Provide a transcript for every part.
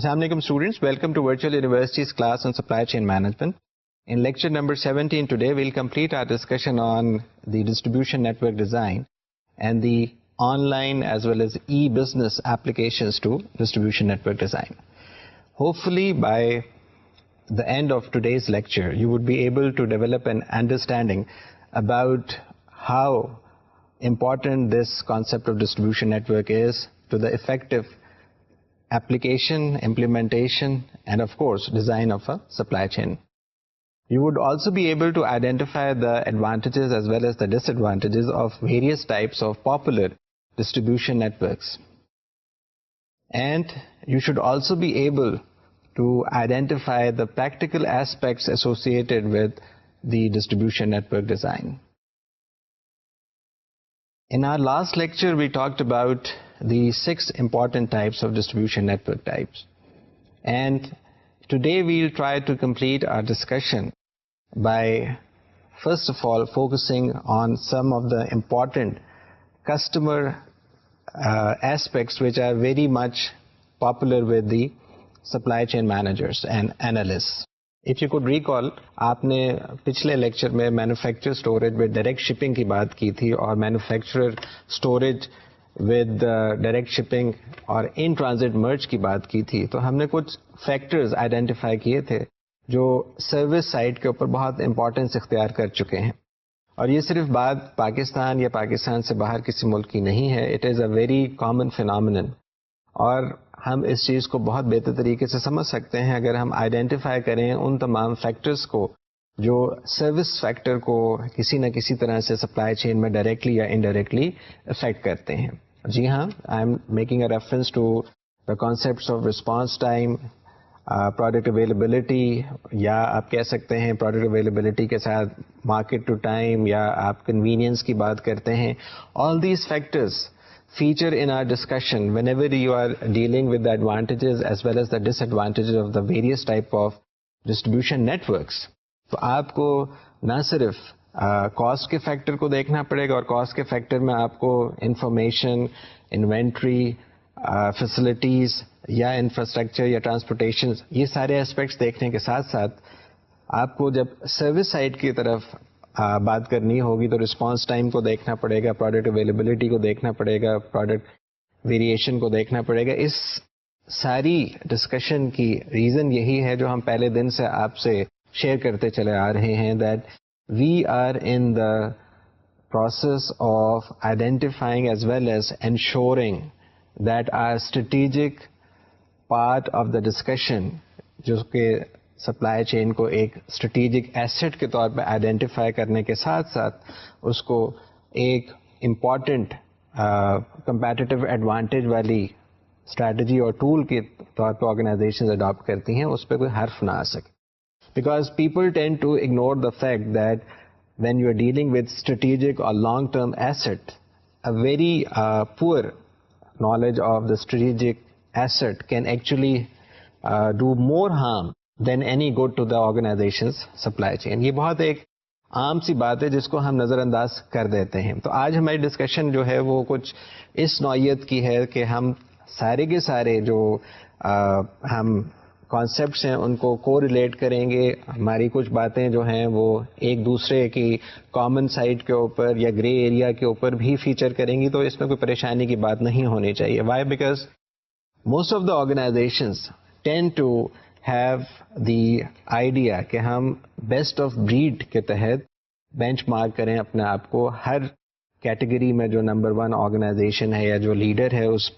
Assalamu alaikum students, welcome to Virtual University's class on Supply Chain Management. In lecture number 17 today, we'll complete our discussion on the distribution network design and the online as well as e-business applications to distribution network design. Hopefully by the end of today's lecture, you would be able to develop an understanding about how important this concept of distribution network is to the effective application, implementation, and of course, design of a supply chain. You would also be able to identify the advantages as well as the disadvantages of various types of popular distribution networks. And you should also be able to identify the practical aspects associated with the distribution network design. In our last lecture, we talked about the 6 important types of distribution network types. And today we'll try to complete our discussion by first of all focusing on some of the important customer aspects which are very much popular with the supply chain managers and analysts. If you could recall, آپ نے پچھلے lecture میں manufacture storage with direct shipping کی بات کی تھی اور manufacturer storage with direct shipping اور ان ٹرانزٹ مرج کی بات کی تھی. تو ہم نے کچھ فیکٹرز آئیڈینٹیفائی کیے تھے جو سروس سائٹ کے اوپر بہت امپورٹنس اختیار کر چکے ہیں. اور یہ صرف بات پاکستان یا پاکستان سے باہر کسی ملک کی نہیں ہے. It is a very common phenomenon اور ہم اس چیز کو بہت بہتر طریقے سے سمجھ سکتے ہیں اگر ہم آئیڈینٹیفائی کریں ان تمام فیکٹرز کو جو سروس فیکٹر کو کسی نہ کسی طرح سے سپلائی چین میں ڈائریکٹلی یا انڈائریکٹلی افیکٹ کرتے ہیں. جی ہاں, I am making a reference to the concepts of response time, product availability, یا آپ کہہ سکتے ہیں پروڈکٹ اویلیبلٹی کے ساتھ مارکیٹ ٹو ٹائم, یا آپ کنوینئنس کی بات کرتے ہیں. All these factors feature in our discussion whenever you are dealing with the advantages as well as the disadvantages of the various type of distribution networks. تو آپ کو نہ صرف کاسٹ کے فیکٹر کو دیکھنا پڑے گا اور کاسٹ کے فیکٹر میں آپ کو انفارمیشن, انوینٹری, فیسلٹیز یا انفراسٹرکچر یا ٹرانسپورٹیشن, یہ سارے اسپیکٹس دیکھنے کے ساتھ ساتھ آپ کو جب سروس سائٹ کی طرف بات کرنی ہوگی تو رسپانس ٹائم کو دیکھنا پڑے گا, پروڈکٹ اویلیبلٹی کو دیکھنا پڑے گا, پروڈکٹ ویریشن کو دیکھنا پڑے گا. اس ساری ڈسکشن کی ریزن یہی ہے جو ہم پہلے دن سے آپ سے شیئر کرتے چلے آ رہے ہیں, that we are in the process of identifying as well as ensuring that our strategic part of the discussion, جو کہ سپلائی چین کو ایک اسٹریٹجک ایسٹ کے طور پہ آئیڈینٹیفائی کرنے کے ساتھ ساتھ اس کو ایک امپورٹنٹ کمپیٹیٹیو ایڈوانٹیج والی اسٹریٹجی اور ٹول کے طور پہ آرگنائزیشنز اڈاپٹ کرتی ہیں, اس پہ کوئی حرف نہ آ سکے. Because people tend to ignore the fact that when you are dealing with strategic اور long term asset, a very poor knowledge of the strategic asset can actually do more harm than any good to the organization's supply chain. یہ بہت ایک عام سی بات ہے جس کو ہم نظر انداز کر دیتے ہیں. تو آج ہماری ڈسکشن جو ہے وہ کچھ اس نوعیت کی ہے کہ ہم سارے کے سارے جو ہم کانسیپٹس ہیں ان کو کو ریلیٹ کریں گے. ہماری کچھ باتیں جو ہیں وہ ایک دوسرے کی کامن سائٹ کے اوپر یا گرے ایریا کے اوپر بھی فیچر کریں گی, تو اس میں کوئی پریشانی کی بات نہیں ہونی چاہیے. Why? Because most of the organisations tend to have the idea کہ ہم بیسٹ آف بریڈ کے تحت بینچ مارک کریں اپنے آپ کو. ہر کیٹیگری میں جو نمبر 1 آرگنائزیشن ہے یا جو لیڈر ہے اس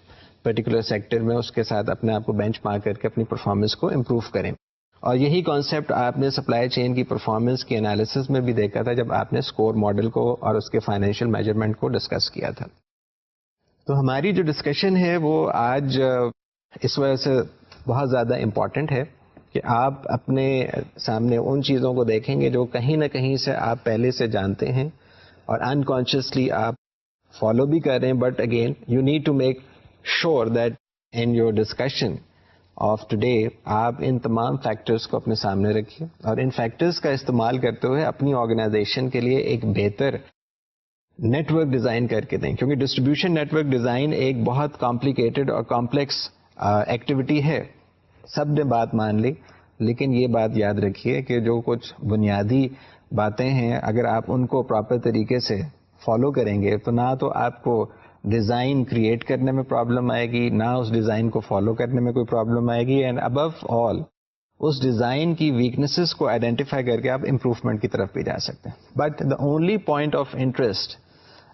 پرٹیکولر سیکٹر میں, اس کے ساتھ اپنے آپ کو بینچ مارک کر کے اپنی پرفارمنس کو امپروو کریں. اور یہی کانسیپٹ آپ نے سپلائی چین کی پرفارمنس کی انالیسس میں بھی دیکھا تھا جب آپ نے اسکور ماڈل کو اور اس کے فائنینشیل میجرمنٹ کو ڈسکس کیا تھا. تو ہماری جو ڈسکشن ہے وہ آج اس وجہ سے بہت زیادہ امپورٹنٹ ہے کہ آپ اپنے سامنے ان چیزوں کو دیکھیں گے جو کہیں نہ کہیں سے آپ پہلے سے جانتے ہیں اور انکانشیسلی آپ فالو بھی کر رہے ہیں. But again you need to make sure that in your discussion of today آپ ان تمام فیکٹرز کو اپنے سامنے رکھیے اور ان فیکٹرز کا استعمال کرتے ہوئے اپنی آرگنائزیشن کے لیے ایک بہتر نیٹ ورک ڈیزائن کر کے دیں. کیونکہ ڈسٹریبیوشن نیٹ ورک ڈیزائن ایک بہت کمپلیکیٹڈ اور کمپلیکس ایکٹیویٹی ہے سب نے بات مان لی, لیکن یہ بات یاد رکھیے کہ جو کچھ بنیادی باتیں ہیں اگر آپ ان کو پراپر طریقے سے فالو کریں گے تو نہ تو آپ کو ڈیزائن کریٹ کرنے میں پرابلم آئے گی, نہ اس ڈیزائن کو فالو کرنے میں کوئی پرابلم آئے گی, اینڈ ابو آل اس ڈیزائن کی ویکنیسز کو آئیڈینٹیفائی کر کے آپ امپروومنٹ کی طرف بھی جا سکتے ہیں. But the only point of interest,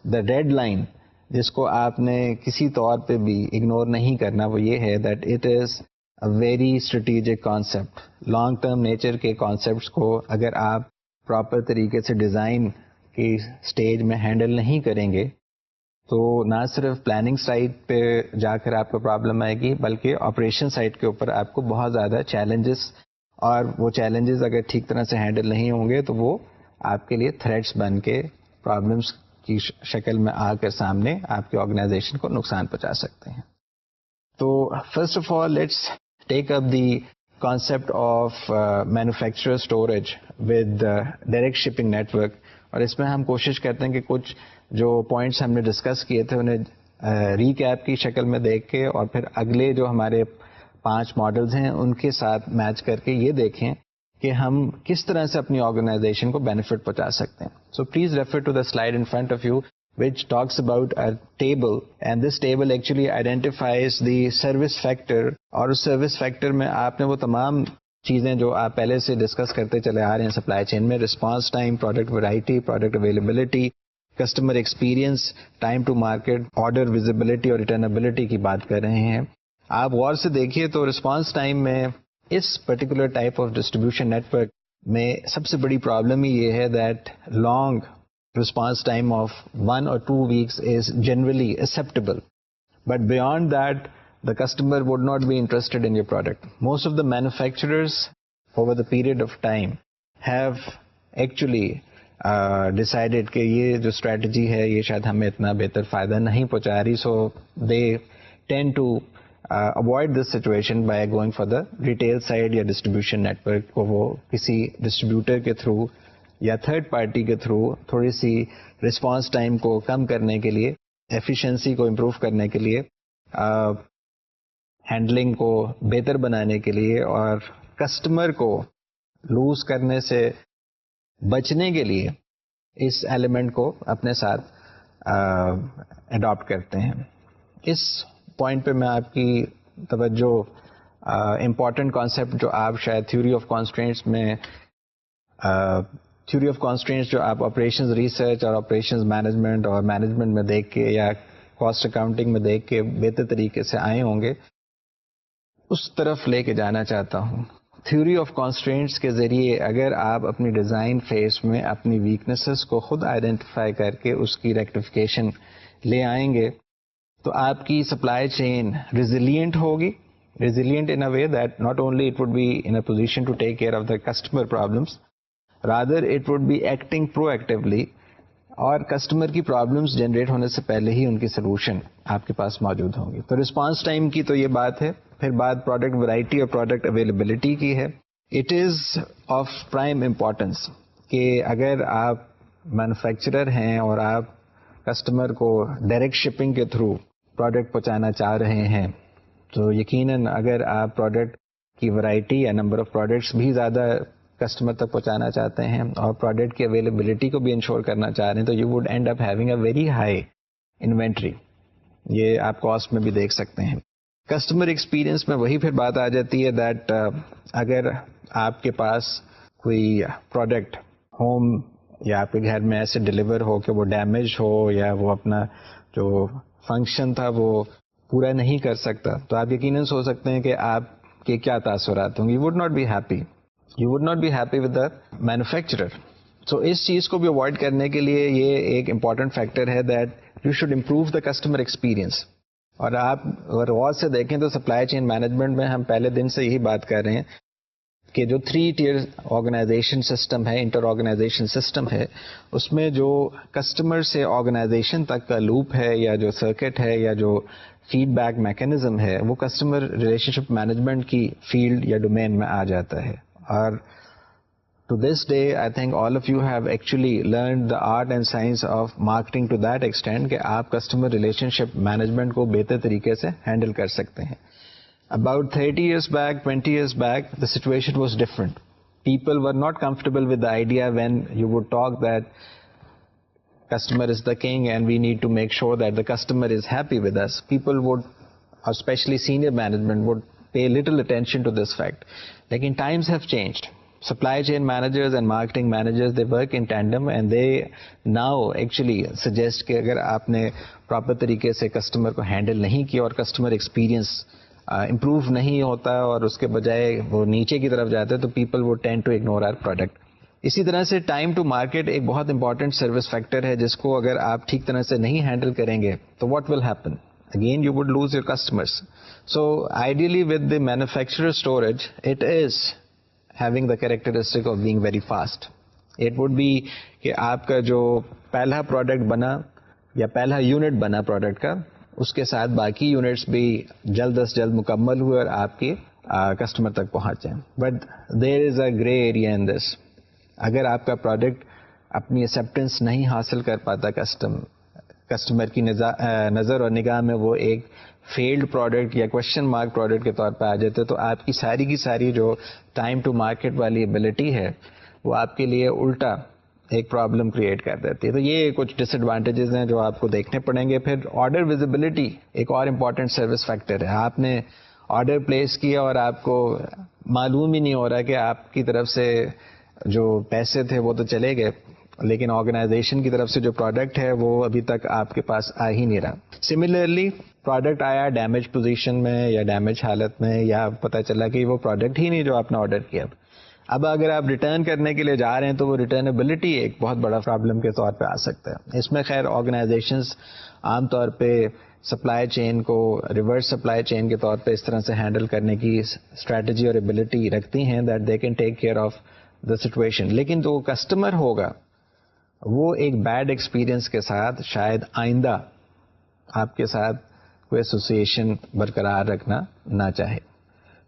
the deadline جس کو آپ نے کسی طور پہ بھی اگنور نہیں کرنا, وہ یہ ہے that it is a very strategic concept. Long term nature کے کانسیپٹس کو اگر آپ پراپر طریقے سے ڈیزائن کی اسٹیج میں ہینڈل نہیں کریں گے تو نہ صرف پلاننگ سائٹ پہ جا کر آپ کو پرابلم آئے گی, بلکہ آپریشن سائٹ کے اوپر آپ کو بہت زیادہ چیلنجز, اور وہ چیلنجز اگر ٹھیک طرح سے ہینڈل نہیں ہوں گے تو وہ آپ کے لیے تھریٹس بن کے پرابلمس کی شکل میں آ کر سامنے آپ کی آرگنائزیشن کو نقصان پہنچا سکتے ہیں. تو first of all let's take up the concept of manufacturer storage with direct shipping network, اور اس میں ہم کوشش کرتے ہیں کہ کچھ جو پوائنٹس ہم نے ڈسکس کیے تھے انہیں ریکیپ کی شکل میں دیکھ کے اور پھر اگلے جو ہمارے 5 ماڈلز ہیں ان کے ساتھ میچ کر کے یہ دیکھیں کہ ہم کس طرح سے اپنی آرگنائزیشن کو بینیفٹ پہنچا سکتے ہیں. So please refer to the slide in front of you which talks about a table, and this table actually identifies the service factor, اور اس service factor میں آپ نے وہ تمام چیزیں جو آپ پہلے سے ڈسکس کرتے چلے آ رہے ہیں سپلائی چین میں, response time, product variety, product availability, customer experience, time to market, order visibility اور ریٹرنیبلٹی کی بات کر رہے ہیں. آپ غور سے دیکھیے تو رسپانس ٹائم میں اس particular type of distribution network میں سب سے بڑی پرابلم ہی یہ ہے that long response time of 1 or 2 weeks is generally acceptable, but beyond that the customer would not be interested in your product. Most of the manufacturers over the period of time have actually decided کہ یہ جو strategy ہے یہ شاید ہمیں اتنا بہتر فائدہ نہیں پہنچا رہی, so they tend to avoid this situation by going for the retail side یا distribution network کو وہ کسی distributor کے through یا تھرڈ پارٹی کے تھرو تھوڑی سی رسپانس ٹائم کو کم کرنے کے لیے, ایفیشنسی کو امپروو کرنے کے لیے, ہینڈلنگ کو بہتر بنانے کے لیے اور کسٹمر کو لوز کرنے سے بچنے کے لیے اس ایلیمنٹ کو اپنے ساتھ اڈاپٹ کرتے ہیں. اس پوائنٹ پہ میں آپ کی توجہ امپورٹنٹ کانسیپٹ جو آپ شاید تھیوری آف کانسٹرینٹس میں تھیوری آف کانسٹرینٹس جو آپ آپریشنز ریسرچ اور آپریشنز مینجمنٹ اور مینجمنٹ میں دیکھ کے یا کاسٹ اکاؤنٹنگ میں دیکھ کے بہتر طریقے سے آئے ہوں گے, اس طرف لے کے جانا چاہتا ہوں. تھیوری آف کانسٹرینٹس کے ذریعے اگر آپ اپنی ڈیزائن فیز میں اپنی ویکنیسز کو خود آئیڈینٹیفائی کر کے اس کی ریکٹیفیکیشن لے آئیں گے تو آپ کی سپلائی چین ریزیلینٹ ہوگی, resilient in a way that not only it would be in a position to take care of the customer problems, rather it would be acting proactively, اور کسٹمر کی problems generate ہونے سے پہلے ہی ان کی solution آپ کے پاس موجود ہوں گی. تو رسپانس ٹائم کی تو یہ بات ہے. پھر بات پروڈکٹ ویرائٹی اور پروڈکٹ اویلیبلٹی کی ہے. It is of prime importance کہ اگر آپ مینوفیکچرر ہیں اور آپ کسٹمر کو ڈائریکٹ شپنگ کے تھرو پروڈکٹ پہنچانا چاہ رہے ہیں تو یقیناً اگر آپ پروڈکٹ کی ورائٹی یا نمبر آف پروڈکٹس بھی زیادہ کسٹمر تک پہنچانا چاہتے ہیں اور پروڈکٹ کی اویلیبلٹی کو بھی انشور کرنا چاہ رہے ہیں تو you would end up having a very high inventory. یہ آپ کاسٹ میں بھی دیکھ سکتے ہیں. کسٹمر ایکسپیرئنس میں وہی پھر بات آ جاتی ہے دیٹ اگر آپ کے پاس کوئی پروڈکٹ ہوم یا آپ کے گھر میں ایسے ڈلیور ہو کہ وہ ڈیمیج ہو یا وہ اپنا جو فنکشن تھا وہ پورا نہیں کر سکتا تو آپ یقیناً سوچ سکتے ہیں کہ آپ کے کیا تاثرات ہوں گے. You would not be happy, you would not be happy with the manufacturer. So اس چیز کو بھی اوائڈ کرنے کے لیے یہ ایک امپورٹنٹ فیکٹر ہے that you should improve the customer experience. اور آپ اگر غور سے دیکھیں تو سپلائی چین مینجمنٹ میں ہم پہلے دن سے یہی بات کر رہے ہیں کہ جو 3 ٹیئر آرگنائزیشن سسٹم ہے, انٹر آرگنائزیشن سسٹم ہے, اس میں جو کسٹمر سے آرگنائزیشن تک کا لوپ ہے یا جو سرکٹ ہے یا جو فیڈ بیک میکینزم ہے وہ کسٹمر ریلیشن شپ مینجمنٹ کی فیلڈ یا ڈومین میں آ جاتا ہے. اور to this day I think all of you have actually learned the art and science of marketing to that extent کہ آپ کسٹمر ریلیشن شپ مینجمنٹ کو بہتر طریقے سے ہینڈل کر سکتے ہیں. About 30 years back, 20 years back, the situation was different. People were not comfortable with the idea when you would talk that customer is the king and we need to make sure that the customer is happy with us. People would, especially senior management, would pay little attention to this fact. Lekin times have changed. Supply chain managers and marketing managers, they work in tandem and they now actually suggest کہ اگر آپ نے proper طریقے سے customer کو handle نہیں کیا اور کسٹمر ایکسپیرینس امپروو نہیں ہوتا اور اس کے بجائے وہ نیچے کی طرف جاتے ہیں تو people would tend to ignore our product. اسی طرح سے ٹائم ٹو مارکیٹ ایک بہت امپورٹنٹ سروس فیکٹر ہے جس کو اگر آپ ٹھیک طرح سے نہیں ہینڈل کریں گے تو what will happen again you would lose your customers. So ideally with the manufacturer storage it is having the characteristic of being very fast. It would be کہ آپ کا جو پہلا پروڈکٹ بنا یا پہلا یونٹ بنا پروڈکٹ کا اس کے ساتھ باقی یونٹس بھی جلد از جلد مکمل ہوئے اور آپ کے کسٹمر تک پہنچ جائیں. But there is a grey area in this. اگر آپ کا پروڈکٹ اپنی ایکسیپٹنس نہیں حاصل کر پاتا کسٹمر کی نظر اور نگاہ میں وہ ایک فیلڈ پروڈکٹ یا کوشچن مارک پروڈکٹ کے طور پہ آ جاتے تو آپ کی ساری جو ٹائم ٹو مارکیٹ والی ایبلٹی ہے وہ آپ کے لیے الٹا ایک پرابلم کریٹ کر دیتی ہے. تو یہ کچھ ڈس ایڈوانٹیجز ہیں جو آپ کو دیکھنے پڑیں گے. پھر آرڈر ویزیبلٹی ایک اور امپورٹنٹ سروس فیکٹر ہے. آپ نے آرڈر پلیس کیا اور آپ کو معلوم ہی نہیں ہو رہا کہ آپ کی طرف سے جو پیسے تھے وہ تو چلے گئے لیکن آرگنائزیشن کی طرف سے جو پروڈکٹ ہے وہ ابھی تک آپ کے پاس آ ہی نہیں رہا. سملرلی پروڈکٹ آیا ڈیمیج پوزیشن میں یا ڈیمیج حالت میں یا پتہ چلا کہ وہ پروڈکٹ ہی نہیں جو آپ نے آرڈر کیا. اب اگر آپ ریٹرن کرنے کے لیے جا رہے ہیں تو وہ ریٹرنیبلٹی ایک بہت بڑا پرابلم کے طور پہ آ سکتا ہے. اس میں خیر آرگنائزیشنز عام طور پہ سپلائی چین کو ریورس سپلائی چین کے طور پہ اس طرح سے ہینڈل کرنے کی اسٹریٹجی اور ایبلٹی رکھتی ہیں that they can take care of the situation. لیکن جو کسٹمر ہوگا وہ ایک بیڈ ایکسپیرئنس کے ساتھ شاید آئندہ آپ کے ساتھ کوئی ایسوسیشن برقرار رکھنا نہ چاہے.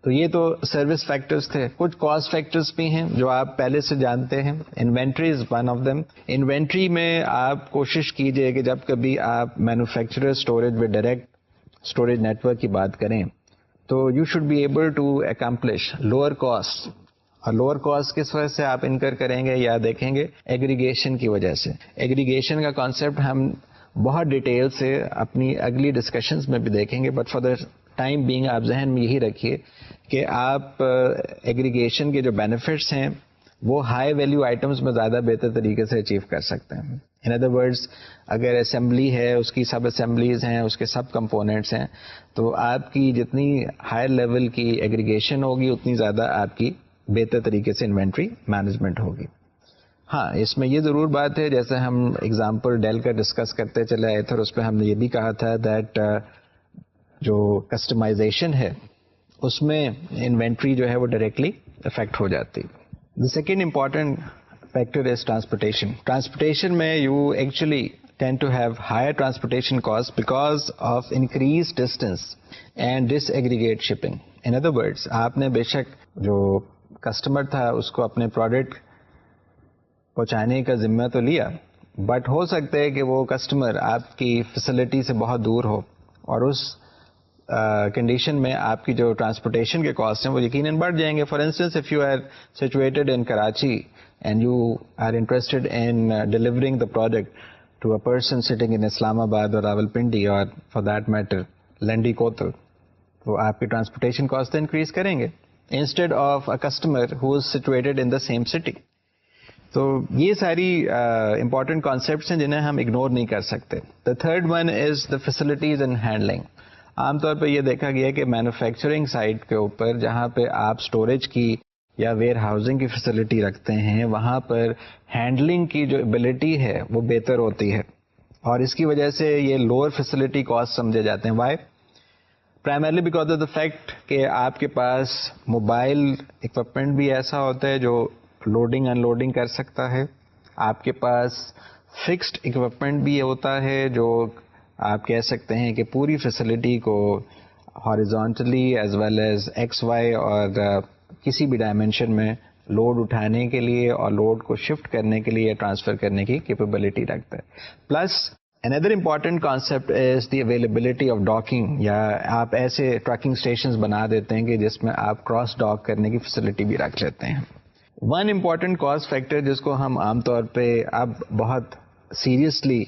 تو یہ تو سروس فیکٹرز تھے. کچھ کاسٹ فیکٹرز بھی ہیں جو آپ پہلے سے جانتے ہیں. Inventory is one of them. Inventory میں آپ کوشش کیجئے کہ جب کبھی آپ manufacturer storage with direct storage network کی بات کریں تو you should be able to accomplish lower cost. اور لوور کاسٹ کس وجہ سے آپ انکر کریں گے یا دیکھیں گے ایگریگیشن کی وجہ سے. ایگریگیشن کا کانسیپٹ ہم بہت ڈیٹیل سے اپنی اگلی ڈسکشنز میں بھی دیکھیں گے. But for the time being آپ ذہن میں یہی رکھیے کہ آپ ایگریگیشن کے جو بینیفٹس ہیں وہ ہائی ویلیو آئٹمس میں زیادہ بہتر طریقے سے اچیو کر سکتے ہیں. ان ادر ورڈز اگر اسمبلی ہے اس کی سب اسمبلیز ہیں اس کے سب کمپوننٹس ہیں تو آپ کی جتنی ہائر لیول کی ایگریگیشن ہوگی اتنی زیادہ آپ کی بہتر طریقے سے انوینٹری مینجمنٹ ہوگی. ہاں اس میں یہ ضرور بات ہے جیسے ہم اگزامپل ڈیل کا ڈسکس کرتے چلے آئے تھے اور اس پہ ہم نے یہ بھی کہا تھا دیٹ جو کسٹمائزیشن ہے اس میں انوینٹری جو ہے وہ ڈائریکٹلی افیکٹ ہو جاتی. The second important factor is transportation. Transportation میں you actually tend to have higher transportation cost because of increase distance and disaggregate shipping. In other words آپ نے بے شک جو کسٹمر تھا اس کو اپنے پروڈکٹ پہنچانے کا ذمہ تو لیا بٹ ہو سکتا ہے کہ وہ کسٹمر آپ کی فیسلٹی سے بہت دور ہو اور اس کنڈیشن میں آپ کی جو ٹرانسپورٹیشن کے کاسٹ ہیں وہ یقیناً بڑھ جائیں گے. For instance if you are situated in Karachi and you are interested in delivering the product to a person sitting in Islamabad or Rawalpindi or for that matter Landi Kotal تو آپ کی ٹرانسپورٹیشن کاسٹ انکریز کریں گے instead of a customer who is situated in the same city. تو یہ ساری important concepts ہیں جنہیں ہم اگنور نہیں کر سکتے. The third one is the facilities and handling. عام طور پہ یہ دیکھا گیا کہ مینوفیکچرنگ سائٹ کے اوپر جہاں پہ آپ اسٹوریج کی یا ویئر ہاؤسنگ کی فیسلٹی رکھتے ہیں وہاں پر ہینڈلنگ کی جو ایبلٹی ہے وہ بہتر ہوتی ہے اور اس کی وجہ سے یہ لوور فیسلٹی کاسٹ سمجھے جاتے ہیں. Why? Primarily because of the fact کہ آپ کے پاس موبائل اکوپمنٹ بھی ایسا ہوتا ہے جو لوڈنگ ان لوڈنگ کر سکتا ہے. آپ کے پاس فکسڈ اکوپمنٹ بھی ہوتا ہے جو آپ کہہ سکتے ہیں کہ پوری فیسلٹی کو horizontally as well as X Y اور کسی بھی ڈائمینشن میں لوڈ اٹھانے کے لیے اور لوڈ کو شفٹ کرنے کے لیے یا ٹرانسفر کرنے کی کیپیبلٹی رکھتا ہے. Plus Another important concept is the availability of docking, یا آپ ایسے ٹرکنگ اسٹیشنز بنا دیتے ہیں کہ جس میں آپ کراس ڈاک کرنے کی فیسلٹی بھی رکھ لیتے ہیں. ون امپورٹنٹ کاسٹ فیکٹر جس کو ہم عام طور پہ اب بہت سیریسلی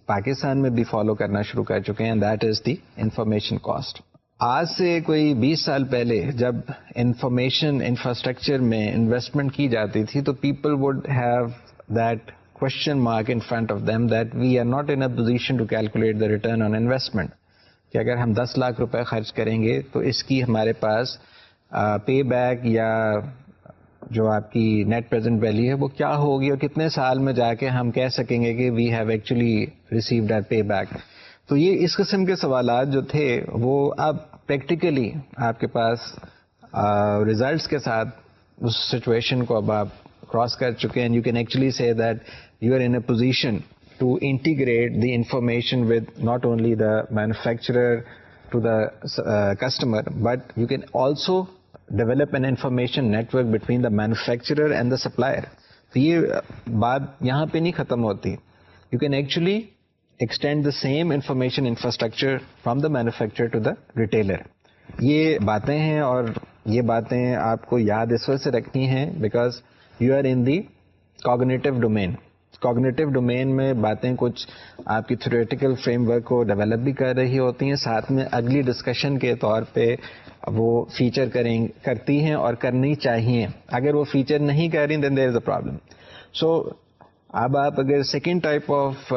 پاکستان میں بھی فالو کرنا شروع کر چکے ہیں, that is the information cost. آج سے کوئی 20 سال پہلے جب انفارمیشن انفراسٹرکچر میں انویسٹمنٹ کی جاتی تھی تو people would have that question mark in front of them that we are not in a position to calculate the return on investment, کہ اگر ہم 10 لاکھ روپے خرچ کریں گے تو اس کی ہمارے پاس پے بیک یا جو آپ کی نیٹ پریزنٹ ویلیو ہے وہ کیا ہوگی اور کتنے سال میں جا کے ہم کہہ سکیں گے کہ we have actually received that payback. تو یہ اس قسم کے سوالات جو تھے وہ اب پریکٹیکلی آپ کے پاس ریزلٹس کے ساتھ اس سچویشن کو اب آپ کراس کر چکے ہیں. یو کین ایکچولی سے that you are in a position to integrate the information with not only the manufacturer to the customer, but you can also develop an information network between the manufacturer and the supplier. تو یہ بات یہاں پہ نہیں ختم ہوتی. You can actually extend the same information infrastructure from the manufacturer to the retailer. یہ باتیں ہیں اور یہ باتیں آپ کو یاد اس وجہ سے رکھنی ہیں because you are in the cognitive domain. Cognitive domain میں باتیں کچھ آپ کی تھیوریٹیکل فریم ورک کو ڈیولپ بھی کر رہی ہوتی ہیں, ساتھ میں اگلی ڈسکشن کے طور پہ وہ فیچر کرتی ہیں اور کرنی چاہیے. اگر وہ فیچر نہیں کر رہی دین دیر از اے پرابلم. سو اب آپ اگر second type of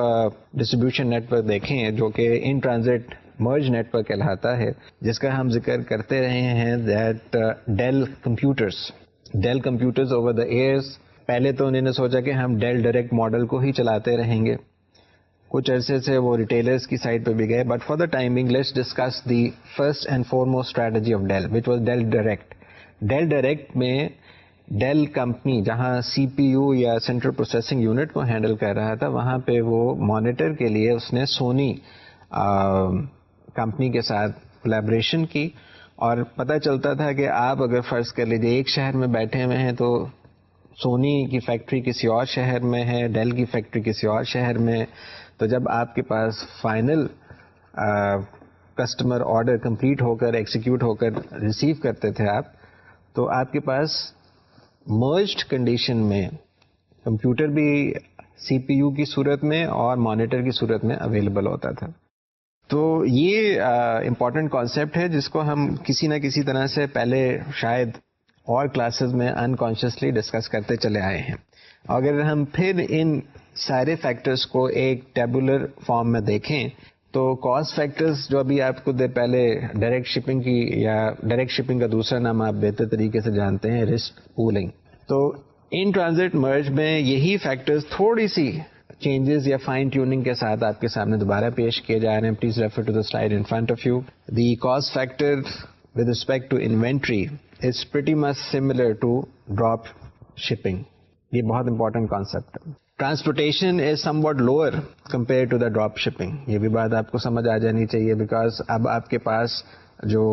distribution network دیکھیں جو کہ ان ٹرانزٹ مرج نیٹورک کہلاتا ہے, جس کا ہم ذکر کرتے رہے ہیں, that Dell computers over the years. پہلے تو انہوں نے سوچا کہ ہم ڈیل ڈائریکٹ ماڈل کو ہی چلاتے رہیں گے, کچھ عرصے سے وہ ریٹیلرز کی سائڈ پہ بھی گئے, but for the timing let's discuss the first and foremost strategy of Dell which was Dell direct. Dell direct میں ڈیل کمپنی جہاں سی پی یو یا سینٹرل پروسیسنگ یونٹ کو ہینڈل کر رہا تھا, وہاں پہ وہ مانیٹر کے لیے اس نے سونی کمپنی کے ساتھ کولیبریشن کی, اور پتہ چلتا تھا کہ آپ اگر فرض کر لیجیے ایک شہر میں بیٹھے ہوئے ہیں تو سونی کی فیکٹری کسی اور شہر میں ہے, ڈیل کی فیکٹری کسی اور شہر میں. تو جب آپ کے پاس فائنل کسٹمر آرڈر کمپلیٹ ہو کر ایکسیکیوٹ ہو کر ریسیو کرتے تھے آپ, تو آپ کے پاس مرجڈ کنڈیشن میں کمپیوٹر بھی سی پی یو کی صورت میں اور مانیٹر کی صورت میں اویلیبل ہوتا تھا. تو یہ امپورٹنٹ کانسیپٹ ہے جس کو ہم کسی نہ کسی طرح سے پہلے شاید اور کلاسز میں انکانشیسلی ڈسکس کرتے چلے آئے ہیں. اگر ہم پھر ان سارے فیکٹرز کو ایک ٹیبولر فارم میں دیکھیں تو کاسٹ فیکٹرز جو ابھی آپ کو دیر پہلے ڈائریکٹ شپنگ کی یا ڈائریکٹ شپنگ کا دوسرا نام آپ بہتر طریقے سے جانتے ہیں, رسک پولنگ. تو ان ٹرانزٹ مرج میں یہی فیکٹرز تھوڑی سی چینجز یا فائن ٹیوننگ کے ساتھ آپ کے سامنے دوبارہ پیش کیے جا رہے ہیں. Please refer to the slide in front of you. The cost factor with respect to inventory It's pretty much similar to drop shipping. یہ بہت امپورٹنٹ کانسیپٹ ہے. Transportation is somewhat lower compared to the drop shipping. یہ بھی بات آپ کو سمجھ آ جانی چاہیے بیکاز اب آپ کے پاس جو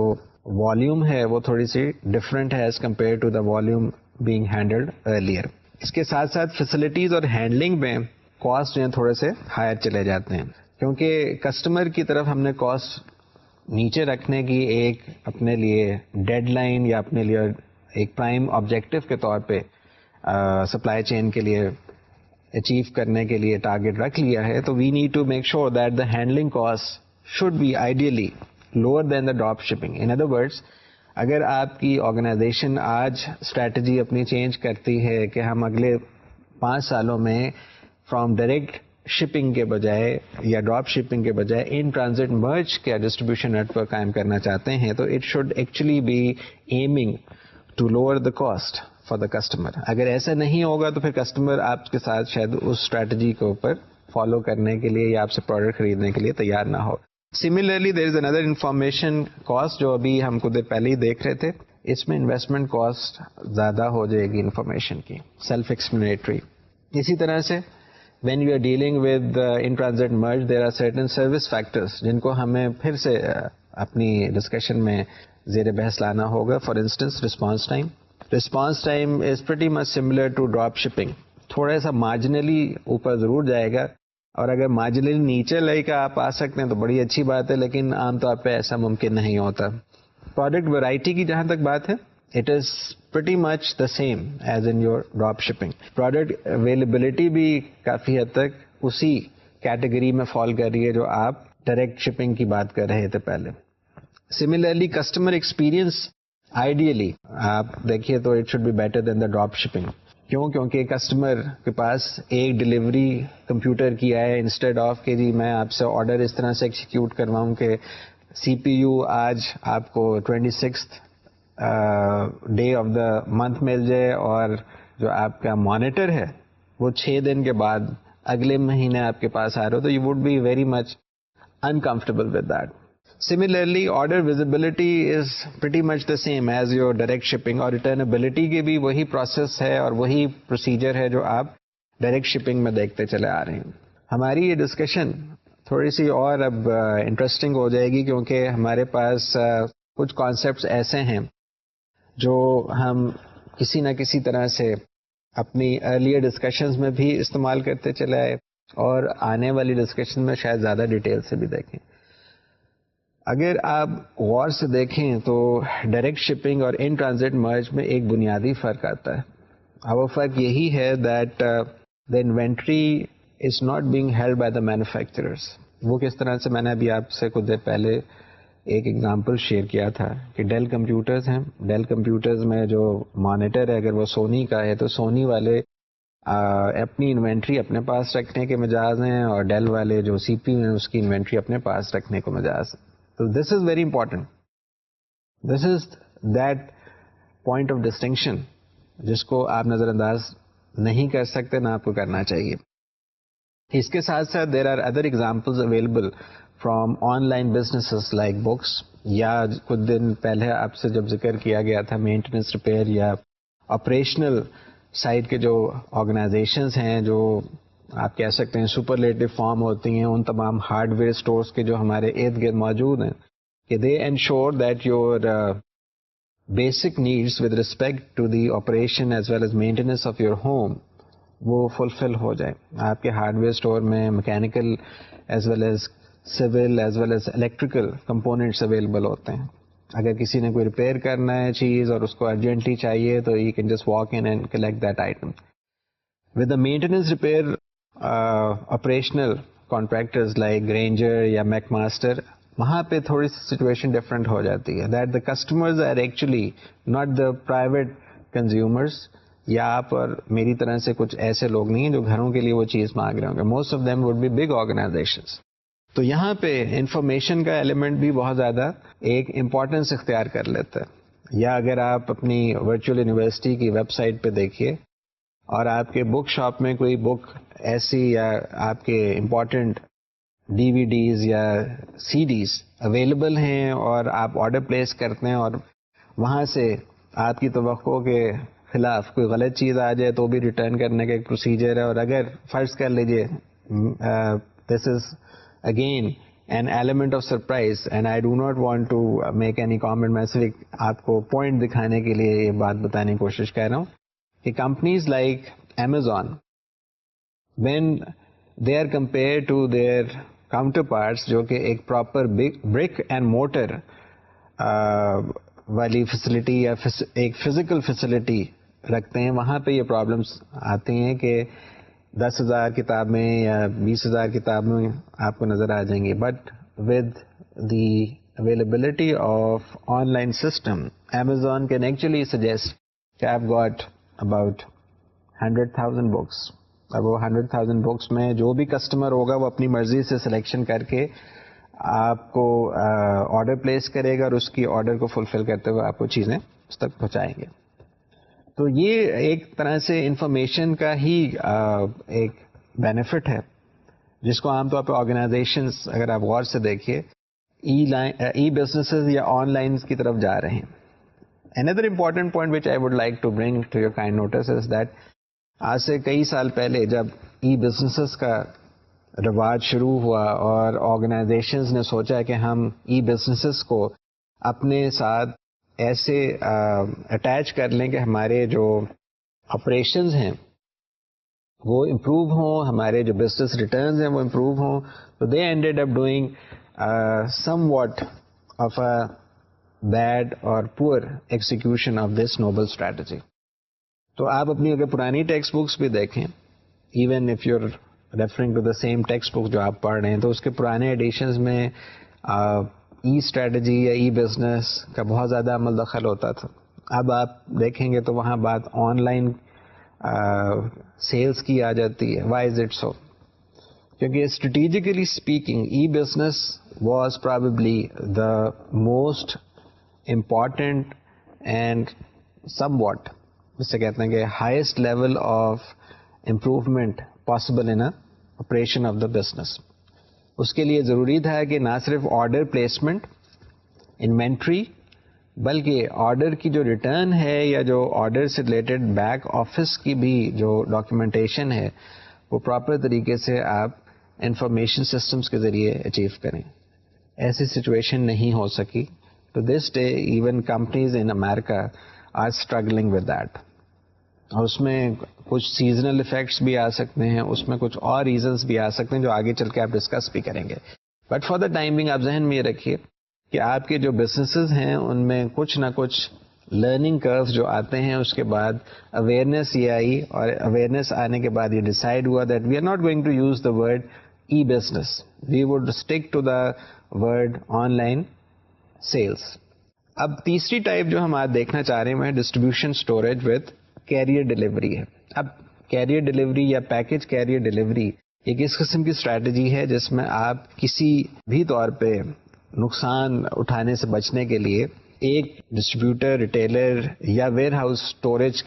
والیوم ہے وہ تھوڑی سی ڈفرینٹ ہے as compare to the volume being handled earlier. اس کے ساتھ ساتھ فیسلٹیز اور ہینڈلنگ میں کاسٹ جو ہیں تھوڑے سے ہائر چلے جاتے ہیں, کیونکہ کسٹمر کی طرف ہم نے کاسٹ نیچے رکھنے کی ایک اپنے لیے ڈیڈ لائن یا اپنے لیے ایک پرائم آبجیکٹو کے طور پہ سپلائی چین کے لیے اچیو کرنے کے لیے ٹارگیٹ رکھ لیا ہے. تو we need to make sure that the handling cost should be ideally lower than the drop shipping. In other words, اگر آپ کی آرگنائزیشن آج اسٹریٹجی اپنی چینج کرتی ہے کہ ہم اگلے 5 سالوں میں فرام ڈائریکٹ شپنگ کے بجائے یا ڈراپ شپنگ کے بجائے ان ٹرانزٹ مرج کا ڈسٹریبیوشن نیٹورک قائم کرنا چاہتے ہیں, تو it should actually be aiming to lower the cost for the customer. اگر ایسا نہیں ہوگا تو پھر کسٹمر آپ کے ساتھ شاید اس اسٹریٹجی کے اوپر فالو کرنے کے لیے یا آپ سے پروڈکٹ خریدنے کے لیے تیار نہ ہو. Similarly there is another information cost جو ابھی ہم کو پہلے ہی دیکھ رہے تھے, اس میں انویسٹمنٹ کاسٹ زیادہ ہو جائے گی انفارمیشن کی, سیلف ایکسپلینیٹری. اسی طرح سے when you are dealing with in transit merge there are certain service factors جن کو ہمیں پھر سے اپنی ڈسکشن میں زیر بحث لانا ہوگا. For instance response time is pretty much similar to drop shipping. تھوڑا سا مارجنلی اوپر ضرور جائے گا اور اگر مارجنلی نیچے لے کے آپ آ سکتے ہیں تو بڑی اچھی بات ہے, لیکن عام طور پہ ایسا ممکن نہیں ہوتا. پروڈکٹ ورائٹی کی جہاں تک بات ہے, it is pretty much the same as in your drop shipping. Product availability بھی کافی حد تک اسی کیٹیگری میں فال کر رہی ہے جو آپ ڈائریکٹ شپنگ کی بات کر رہے تھے پہلے. سملرلی کسٹمر ایکسپیرئنس آئیڈیلی آپ دیکھیے تو it should be better than the drop shipping. کیوں؟ کیونکہ کسٹمر کے پاس ایک ڈلیوری کمپیوٹر کی ہے انسٹیڈ آف کہ جی میں آپ سے آرڈر اس طرح سے ایکسیکیوٹ کرواؤں کہ سی پی یو آج آپ کو 26 ڈے آف دا منتھ مل جائے, اور جو آپ کا مانیٹر ہے وہ 6 دن کے بعد اگلے مہینے آپ کے پاس آ رہا ہو, تو you would be very much uncomfortable with that. Similarly, order visibility is pretty much the same as your direct shipping, اور returnability کی بھی وہی پروسیس ہے اور وہی پروسیجر ہے جو آپ ڈائریکٹ شپنگ میں دیکھتے چلے آ رہے ہیں. ہماری یہ ڈسکشن تھوڑی سی اور اب انٹرسٹنگ ہو جائے گی, کیونکہ ہمارے پاس کچھ کانسیپٹس ایسے ہیں جو ہم کسی نہ کسی طرح سے اپنی ارلیئر ڈسکشنز میں بھی استعمال کرتے چلے آئے اور آنے والی ڈسکشن میں شاید زیادہ ڈیٹیل سے بھی دیکھیں. اگر آپ غور سے دیکھیں تو ڈائریکٹ شپنگ اور ان ٹرانزٹ مرج میں ایک بنیادی فرق آتا ہے, اور وہ فرق یہی ہے that the inventory is not being held by the manufacturers. وہ کس طرح سے, میں نے ابھی آپ سے کچھ دیر پہلے ایک ایگزامپل شیئر کیا تھا کہ ڈیل کمپیوٹرز ہیں, ڈیل کمپیوٹرز میں جو مانیٹر ہے اگر وہ سونی کا ہے تو سونی والے اپنی انوینٹری اپنے پاس رکھنے کے مجاز ہیں, اور ڈیل والے جو سی پی یو ہیں اس کی انوینٹری اپنے پاس رکھنے کو مجاز ہے. تو this is very important, this is that point of distinction جس کو آپ نظر انداز نہیں کر سکتے, نہ آپ کو کرنا چاہیے. اس کے ساتھ ساتھ there are other examples available from online businesses like books, یا کچھ دن پہلے آپ سے جب ذکر کیا گیا تھا مینٹیننس ریپیئر یا آپریشنل سائڈ کے جو آرگنائزیشنز ہیں, جو آپ کہہ سکتے ہیں سپرلیٹو فارم ہوتی ہیں, ان تمام ہارڈ ویئر اسٹورس کے جو ہمارے ارد گرد موجود ہیں, کہ they ensure that your basic needs with respect to the operation as well as maintenance of your home وہ فلفل ہو جائے. آپ کے ہارڈ ویئر اسٹور میں mechanical as well as civil as well as electrical components available ہوتے ہیں. اگر کسی نے کوئی ریپیئر کرنا ہے چیز اور اس کو ارجنٹلی چاہیے تو you can just walk in and collect that item. With the maintenance repair operational contractors like گرینجر یا میک ماسٹر, وہاں پہ تھوڑی سی سچویشن ڈفرینٹ ہو جاتی ہے, that the customers are actually not the private consumers, یا آپ اور میری طرح سے کچھ ایسے لوگ نہیں ہیں جو گھروں کے لیے وہ چیز مانگ رہے ہوں گے. Most of them would be big organisations. تو یہاں پہ انفارمیشن کا ایلیمنٹ بھی بہت زیادہ ایک امپورٹنس اختیار کر لیتا ہے. یا اگر آپ اپنی ورچوئل یونیورسٹی کی ویب سائٹ پہ دیکھیے اور آپ کے بک شاپ میں کوئی بک ایسی یا آپ کے امپورٹنٹ ڈی وی ڈیز یا سی ڈیز اویلیبل ہیں اور آپ آرڈر پلیس کرتے ہیں, اور وہاں سے آپ کی توقع کے خلاف کوئی غلط چیز آ جائے تو بھی ریٹرن کرنے کا ایک پروسیجر ہے. اور اگر فرض کر لیجیے this is again an element of surprise and I do not want to make any comment, میں صرف آپ کو پوائنٹ دکھانے کے لیے یہ بات بتانے کی کوشش کر رہا ہوں کہ companies like Amazon when they are compared to their counterparts جو کہ ایک پراپر brick and mortar والی فیسلٹی یا ایک فزیکل فیسلٹی رکھتے ہیں, وہاں پہ یہ پرابلمس آتی ہیں کہ 10,000 کتابیں یا 20,000 کتابیں آپ کو نظر آ جائیں گی. But with the availability of on line system Amazon can actually suggest کہ آپ گاٹ اباؤٹ 100,000 بکس. اب وہ 100,000 بکس میں جو بھی کسٹمر ہوگا وہ اپنی مرضی سے سلیکشن کر کے آپ کو آرڈر پلیس کرے گا اور اس کی آرڈر کو فلفل کرتے ہوئے آپ کو چیزیں اس تک پہنچائیں گے. تو یہ ایک طرح سے انفارمیشن کا ہی ایک بینیفٹ ہے جس کو عام طور پہ آرگنائزیشنز اگر آپ غور سے دیکھیے ای بزنسز یا آن لائن کی طرف جا رہے ہیں. Another important point which I would like to bring to your kind notice is that آج سے کئی سال پہلے جب ای بزنسز کا رواج شروع ہوا اور آرگنائزیشنز نے سوچا کہ ہم ای بزنسز کو اپنے ساتھ ایسے اٹیچ کر لیں کہ ہمارے جو آپریشنز ہیں وہ امپروو ہوں, ہمارے جو بزنس ریٹرنز ہیں وہ امپروو ہوں. تو they ended up doing somewhat of a bad or poor execution of this noble strategy. تو آپ اپنی اگر پرانی ٹیکسٹ بکس بھی دیکھیں, even if you referring to the same textbook جو آپ پڑھ رہے ہیں, تو اس کے پرانے ایڈیشنز میں ای اسٹریٹجی یا ای بزنس کا بہت زیادہ عمل دخل ہوتا تھا. اب آپ دیکھیں گے تو وہاں بات آن لائن سیلز کی آ جاتی ہے. Why is it so? کیونکہ strategically speaking e business was probably the most important and somewhat, جس سے کہتے ہیں کہ highest level of improvement possible in operation of the business. اس کے لیے ضروری تھا کہ نہ صرف آرڈر پلیسمنٹ, انوینٹری, بلکہ آرڈر کی جو ریٹرن ہے یا جو آرڈر سے ریلیٹڈ بیک آفس کی بھی جو ڈاکیومنٹیشن ہے وہ پراپر طریقے سے آپ انفارمیشن سسٹمز کے ذریعے اچیو کریں. ایسی سچویشن نہیں ہو سکی. To this day even companies in America are struggling with that. اور اس میں کچھ سیزنل افیکٹس بھی آ سکتے ہیں, اس میں کچھ اور ریزنس بھی آ سکتے ہیں جو آگے چل کے آپ ڈسکس بھی کریں گے. بٹ فار دا ٹائمنگ آپ ذہن میں یہ رکھیے کہ آپ کے جو بزنسز ہیں ان میں کچھ نہ کچھ لرننگ کروز جو آتے ہیں, اس کے بعد اویئرنیس یہ آئی, اور اویئرنیس آنے کے بعد یہ ڈیسائیڈ ہوا that we are not going to use the word e business, we would stick to the word online sales. اب تیسری ٹائپ جو ہم آج دیکھنا چاہ رہے ہیں distribution storage with carrier delivery ہے. اب کیریئر ڈلیوری یا پیکج کیریئر ڈلیوری ایک اس قسم کی اسٹریٹجی ہے جس میں آپ کسی بھی طور پہ نقصان اٹھانے سے بچنے کے لیے ایک ڈسٹریبیوٹر, ریٹیلر یا ویئر ہاؤس اسٹوریج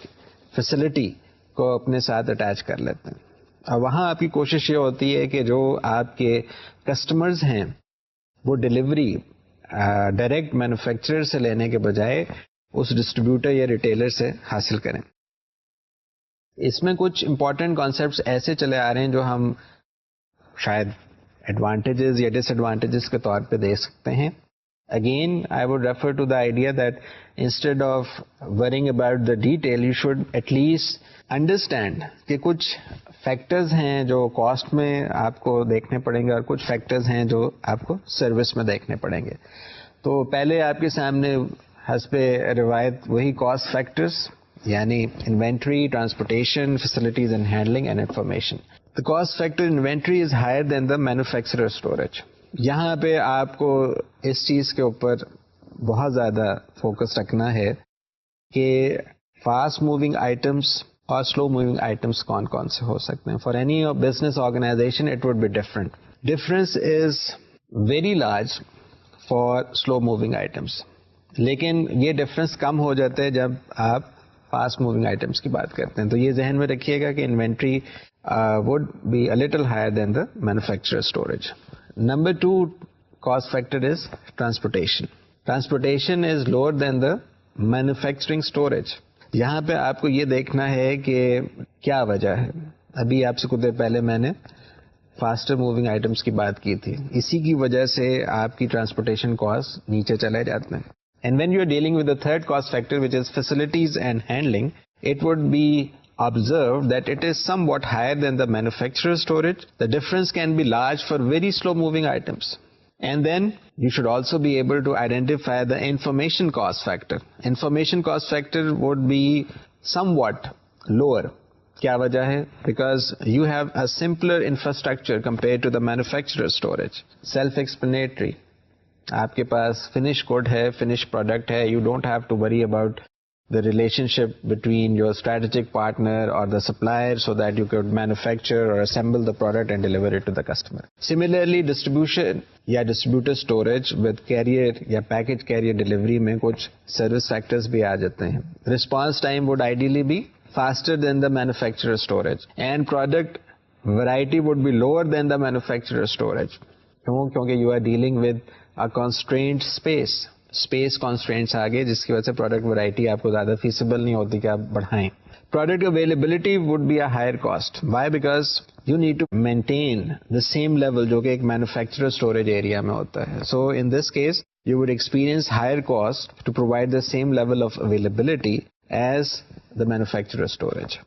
فیسلٹی کو اپنے ساتھ اٹیچ کر لیتے ہیں. اور وہاں آپ کی کوشش یہ ہوتی ہے کہ جو آپ کے کسٹمرز ہیں وہ ڈلیوری ڈائریکٹ مینوفیکچرر سے لینے کے بجائے اس ڈسٹریبیوٹر یا ریٹیلر سے حاصل کریں. اس میں کچھ امپورٹنٹ کانسیپٹس ایسے چلے آ رہے ہیں جو ہم شاید ایڈوانٹیجز یا ڈس ایڈوانٹیجز کے طور پہ دے سکتے ہیں. Again I would refer to the idea that instead of worrying about the detail you should at least understand کہ کچھ فیکٹرز ہیں جو کاسٹ میں آپ کو دیکھنے پڑیں گے اور کچھ فیکٹرز ہیں جو آپ کو سروس میں دیکھنے پڑیں گے. تو پہلے آپ کے سامنے حسب روایت وہی کاسٹ فیکٹرز, یعنی inventory, transportation, facilities and handling and information. The cost factor inventory is higher than the manufacturer storage. یہاں پہ آپ کو اس چیز کے اوپر بہت زیادہ فوکس رکھنا ہے کہ فاسٹ موونگ آئٹمس اور سلو موونگ آئٹمس کون کون سے ہو سکتے ہیں. For any business organisation it would be different. Difference is very large for slow moving items, لیکن یہ ڈفرنس کم ہو جاتا ہے جب آپ فاسٹ موونگ آئٹمس کی بات کرتے ہیں. تو یہ ذہن میں رکھیے گا کہ inventory would be a little higher than the manufacturer storage. Number 2 cost factor is transportation. Transportation is lower than the manufacturing storage. یہاں پہ آپ کو یہ دیکھنا ہے کہ کیا وجہ ہے. ابھی آپ سے کچھ دیر پہلے میں نے فاسٹر موونگ آئٹمس کی بات کی تھی, اسی کی وجہ سے آپ کی ٹرانسپورٹیشن کاسٹ نیچے چلے جاتے ہیں. And when you are dealing with the third cost factor, which is facilities and handling, it would be observed that it is somewhat higher than the manufacturer storage. The difference can be large for very slow moving items. And then you should also be able to identify the information cost factor. Information cost factor would be somewhat lower. Kya wajah hai? Because you have a simpler infrastructure compared to the manufacturer storage. Self-explanatory. آپ کے پاس finish good ہے, finish product ہے. You don't have to worry about the relationship between your strategic partner or the supplier so that you could manufacture or assemble the product and deliver it to the customer. Similarly, distribution یا distributor storage with carrier یا package carrier delivery میں کچھ service factors بھی آ جاتے ہیں. Response time would ideally be faster than the manufacturer storage and product variety would be lower than the manufacturer storage. کیونکہ you are dealing with a constrained space constraints آگے, جس کی وجہ سے پروڈکٹ ورائٹی آپ کو زیادہ فیسیبل نہیں ہوتی کہ آپ بڑھائیں. Product availability would be a higher cost. Why? Because you need to maintain the same level جو کہ ایک مینوفیکچرر اسٹوریج ایریا میں ہوتا ہے. So in this case you would experience higher cost to provide the same level of availability as the manufacturer storage.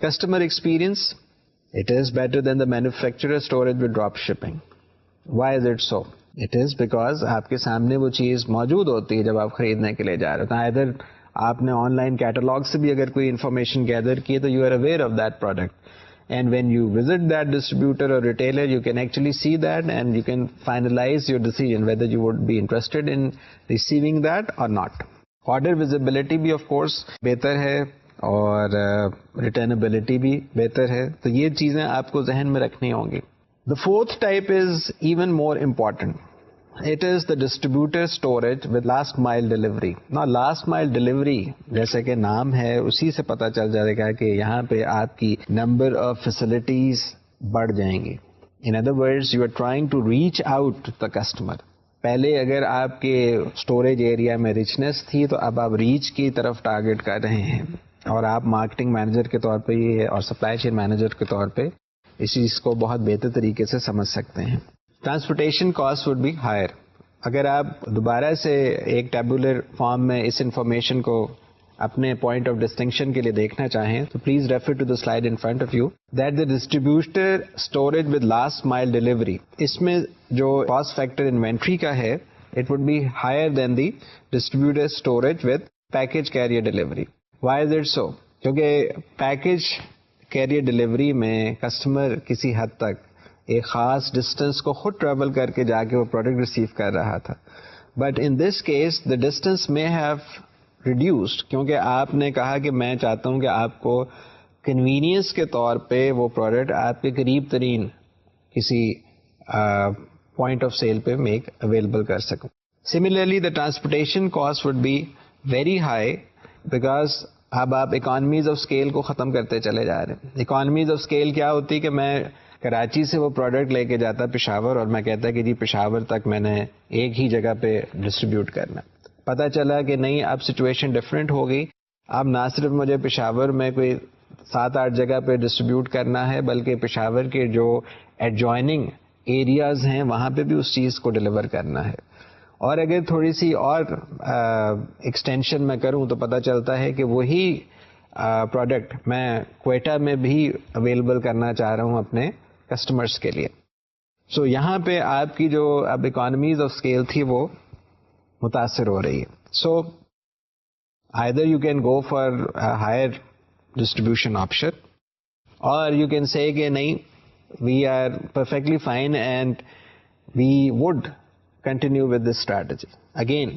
Customer experience It is better than the manufacturer storage with drop shipping. Why is it so? It is because آپ کے سامنے وہ چیز موجود ہوتی ہے جب آپ خریدنے کے لیے جا رہے ہو. ادھر آپ نے آن لائن کیٹالاگ سے بھی اگر کوئی انفارمیشن گیدر کی تو you are aware of that product. And when you visit that distributor or retailer, you can actually see that and you can finalize your decision whether you would be interested in receiving that or not. Order visibility بھی of course بہتر ہے اور returnability بھی بہتر ہے. تو یہ چیزیں آپ کو ذہن میں رکھنی ہوں گی. The fourth type is even more important. It is the distributor storage with last mile delivery. Now last mile delivery جیسے کہ نام ہے اسی سے پتہ چل جائے گا کہ یہاں پہ آپ کی number of facilities بڑھ جائیں گی. In other words, you are trying to reach out to the customer. پہلے اگر آپ کے اسٹوریج ایریا میں ریچنس تھی تو اب آپ ریچ کی طرف ٹارگیٹ کر رہے ہیں اور آپ مارکیٹنگ مینیجر کے طور پہ یہ اور سپلائی چین مینیجر کے طور پہ اس چیز کو بہت بہتر طریقے سے سمجھ سکتے ہیں. Transportation cost would be higher. اگر آپ دوبارہ سے ایک ٹیبولر فارم میں اس انفارمیشن کو اپنے پوائنٹ آف ڈسٹنکشن کے لیے دیکھنا چاہیں تو please refer to the slide in front of you that the distributor storage with last mile delivery. اس میں جو کاسٹ فیکٹر انوینٹری کا ہے it would be higher than the distributor storage with package carrier delivery. Why is it so? کیونکہ package carrier delivery میں customer کسی حد تک ایک خاص ڈسٹینس کو خود ٹریول کر کے جا کے وہ پروڈکٹ ریسیو کر رہا تھا. But in this case the distance میں ہیو ریڈیوسڈ کیونکہ آپ نے کہا کہ میں چاہتا ہوں کہ آپ کو کنوینئنس کے طور پہ وہ پروڈکٹ آپ کے قریب ترین کسی پوائنٹ آف سیل پہ میک اویلیبل کر سکوں. Similarly the transportation cost would be very high because اب آپ اکانمیز آف اسکیل کو ختم کرتے چلے جا رہے ہیں. اکانمیز آف اسکیل کیا ہوتی ہے کہ میں کراچی سے وہ پروڈکٹ لے کے جاتا پشاور اور میں کہتا کہ جی پشاور تک میں نے ایک ہی جگہ پہ ڈسٹریبیوٹ کرنا. پتہ چلا کہ نہیں اب سچویشن ڈفرینٹ ہو گئی. اب نہ صرف مجھے پشاور میں کوئی 7-8 جگہ پہ ڈسٹریبیوٹ کرنا ہے بلکہ پشاور کے جو ایڈجوائننگ ایریاز ہیں وہاں پہ بھی اس چیز کو ڈلیور کرنا ہے. اور اگر تھوڑی سی اور ایکسٹینشن میں کروں تو پتہ چلتا ہے کہ وہی پروڈکٹ میں کوئٹہ میں بھی اویلیبل کرنا چاہ رہا ہوں اپنے کسٹمرس کے لیے. سو یہاں پہ آپ کی جو اب اکانمیز آف اسکیل تھی وہ متاثر ہو رہی ہے. So either you can go for higher distribution option or you can say کہ نہیں we are perfectly fine and we would continue with this strategy. Again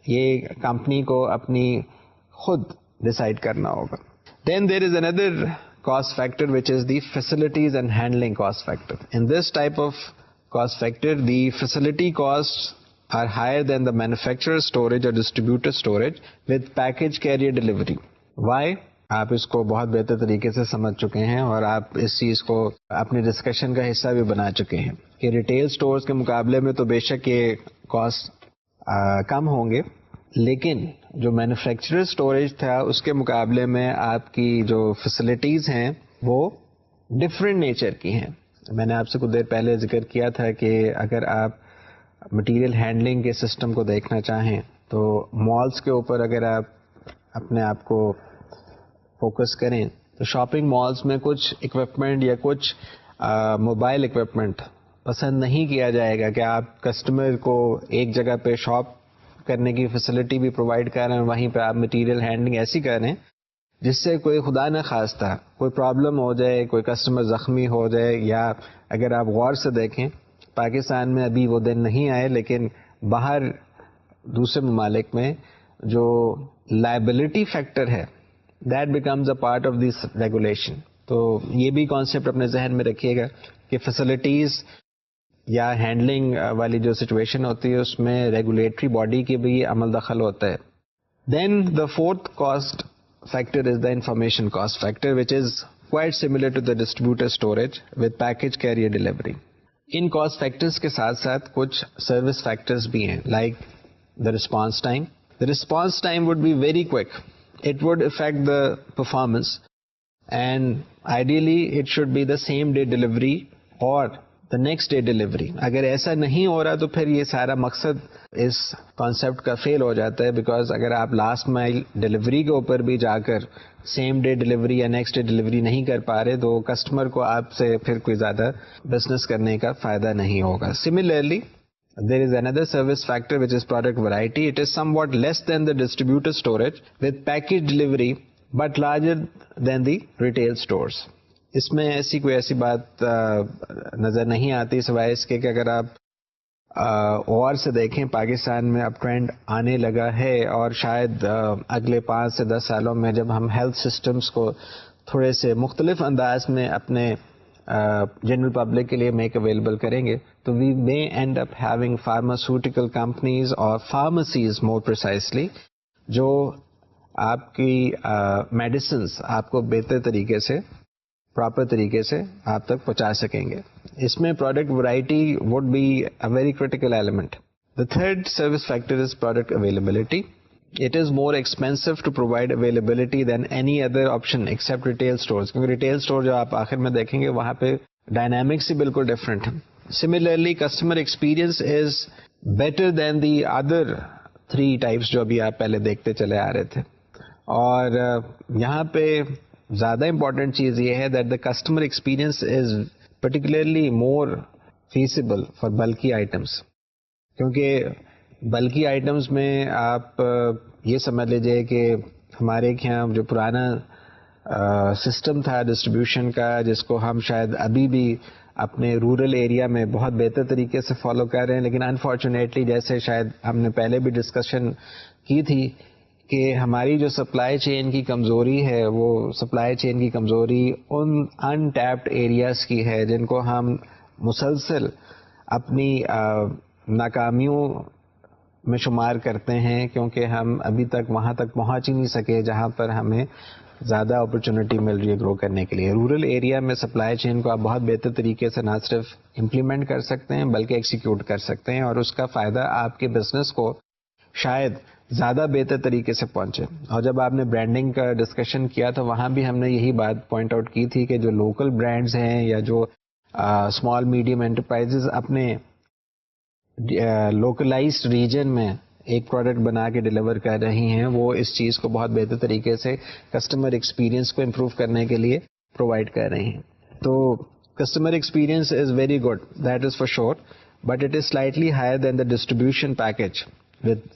یہ کمپنی کو اپنی خود ڈسائڈ کرنا ہوگا. دین there is another cost factor which is the facilities and handling cost factor. In this type of cost factor, the facility costs are higher than the manufacturer storage or distributor storage with package carrier delivery. Why? آپ اس کو بہت بہتر طریقے سے سمجھ چکے ہیں اور آپ اس چیز کو اپنی ڈسکشن کا حصہ بھی بنا چکے ہیں کہ ریٹیل سٹورز کے مقابلے میں تو بے شک یہ کاسٹ کم ہوں گے لیکن جو مینوفیکچرر اسٹوریج تھا اس کے مقابلے میں آپ کی جو فیسلٹیز ہیں وہ ڈفرینٹ نیچر کی ہیں. میں نے آپ سے کچھ دیر پہلے ذکر کیا تھا کہ اگر آپ مٹیریل ہینڈلنگ کے سسٹم کو دیکھنا چاہیں تو مالز کے اوپر اگر آپ اپنے آپ کو فوکس کریں تو شاپنگ مالز میں کچھ اکوپمنٹ یا کچھ موبائل اکوپمنٹ پسند نہیں کیا جائے گا کہ آپ کسٹمر کو ایک جگہ پہ شاپ کرنے کی فیسلٹی بھی پرووائڈ کر رہے ہیں وہیں پہ آپ مٹیریل ہینڈلنگ ایسی کر رہے ہیں جس سے کوئی خدا نہ خواستہ کوئی پرابلم ہو جائے, کوئی کسٹمر زخمی ہو جائے. یا اگر آپ غور سے دیکھیں پاکستان میں ابھی وہ دن نہیں آئے لیکن باہر دوسرے ممالک میں جو لائبلٹی فیکٹر ہے that becomes a part of this regulation. تو یہ بھی کانسیپٹ اپنے ذہن میں رکھیے گا کہ فیسلٹیز یا ہینڈلنگ والی جو سچویشن ہوتی ہے اس میں ریگولیٹری باڈی کی بھی عمل دخل ہوتا ہے. Then the fourth cost factor is the information cost factor which is quite similar to the distributor storage with package carrier delivery. ان کاسٹ فیکٹرز کے ساتھ ساتھ کچھ سروس فیکٹرز بھی ہیں like the response time. The response time would be very quick. It would affect the performance and ideally it should be the same day delivery اور the next day delivery. اگر ایسا نہیں ہو رہا تو پھر یہ سارا مقصد اس کانسیپٹ کا فیل ہو جاتا ہے, بیکاز اگر آپ لاسٹ مائل ڈلیوری کے اوپر بھی جا کر سیم ڈے ڈلیوری یا نیکسٹ ڈے ڈلیوری نہیں کر پا رہے تو کسٹمر کو آپ سے پھر کوئی زیادہ بزنس کرنے کا فائدہ نہیں ہوگا. Similarly, there is another service factor which is product variety. It is somewhat less than the distributor storage with package delivery but larger than the retail stores. اس میں کوئی ایسی بات نظر نہیں آتی سوائے اس کے کہ اگر آپ اور سے دیکھیں پاکستان میں اب ٹرینڈ آنے لگا ہے, اور شاید اگلے 5 سے 10 سالوں میں جب ہم ہیلتھ سسٹمز کو تھوڑے سے مختلف انداز میں اپنے جنرل پبلک کے لیے میک اویلیبل کریں گے تو we may end up having pharmaceutical companies or pharmacies more precisely جو آپ کی میڈیسنس آپ کو بہتر طریقے سے پراپر طریقے سے آپ تک پہنچا سکیں گے. اس میں product variety would be a very critical element. The third service factor is product availability. It is more expensive to provide availability than any other option except retail stores. کیونکہ ریٹیل اسٹور جو آپ آخر میں دیکھیں گے وہاں پہ dynamics ہی بالکل ڈفرینٹ ہے. Similarly, customer experience is better than the other 3 types جو ابھی آپ پہلے دیکھتے چلے آ رہے تھے. اور یہاں پہ زیادہ امپورٹنٹ چیز یہ ہے that the customer experience is particularly more feasible for bulky items. کیونکہ بلکی آئٹمس میں آپ یہ سمجھ لیجیے کہ ہمارے یہاں جو پرانا سسٹم تھا ڈسٹریبیوشن کا جس کو ہم شاید ابھی بھی اپنے رورل ایریا میں بہت بہتر طریقے سے فالو کر رہے ہیں, لیکن انفارچونیٹلی جیسے شاید ہم نے پہلے بھی ڈسکشن کی تھی کہ ہماری جو سپلائی چین کی کمزوری ہے وہ سپلائی چین کی کمزوری ان ان ٹیپڈ ایریاز کی ہے جن کو ہم مسلسل اپنی ناکامیوں میں شمار کرتے ہیں, کیونکہ ہم ابھی تک وہاں تک پہنچ ہی نہیں سکے جہاں پر ہمیں زیادہ اپرچونٹی مل رہی ہے گرو کرنے کے لیے. رورل ایریا میں سپلائی چین کو آپ بہت بہتر طریقے سے نہ صرف امپلیمنٹ کر سکتے ہیں بلکہ ایکسیکیوٹ کر سکتے ہیں, اور اس کا فائدہ آپ کے بزنس کو شاید زیادہ بہتر طریقے سے پہنچے. اور جب آپ نے برانڈنگ کا ڈسکشن کیا تو وہاں بھی ہم نے یہی بات پوائنٹ آؤٹ کی تھی کہ جو لوکل برانڈز ہیں یا جو اسمال میڈیم انٹرپرائزز اپنے لوکلائزڈ ریجن میں ایک پروڈکٹ بنا کے ڈیلیور کر رہی ہیں وہ اس چیز کو بہت بہتر طریقے سے کسٹمر ایکسپیرینس کو امپروو کرنے کے لیے پرووائڈ کر رہی ہیں. تو customer experience is very good, that is for sure, but it is slightly higher than the distribution package with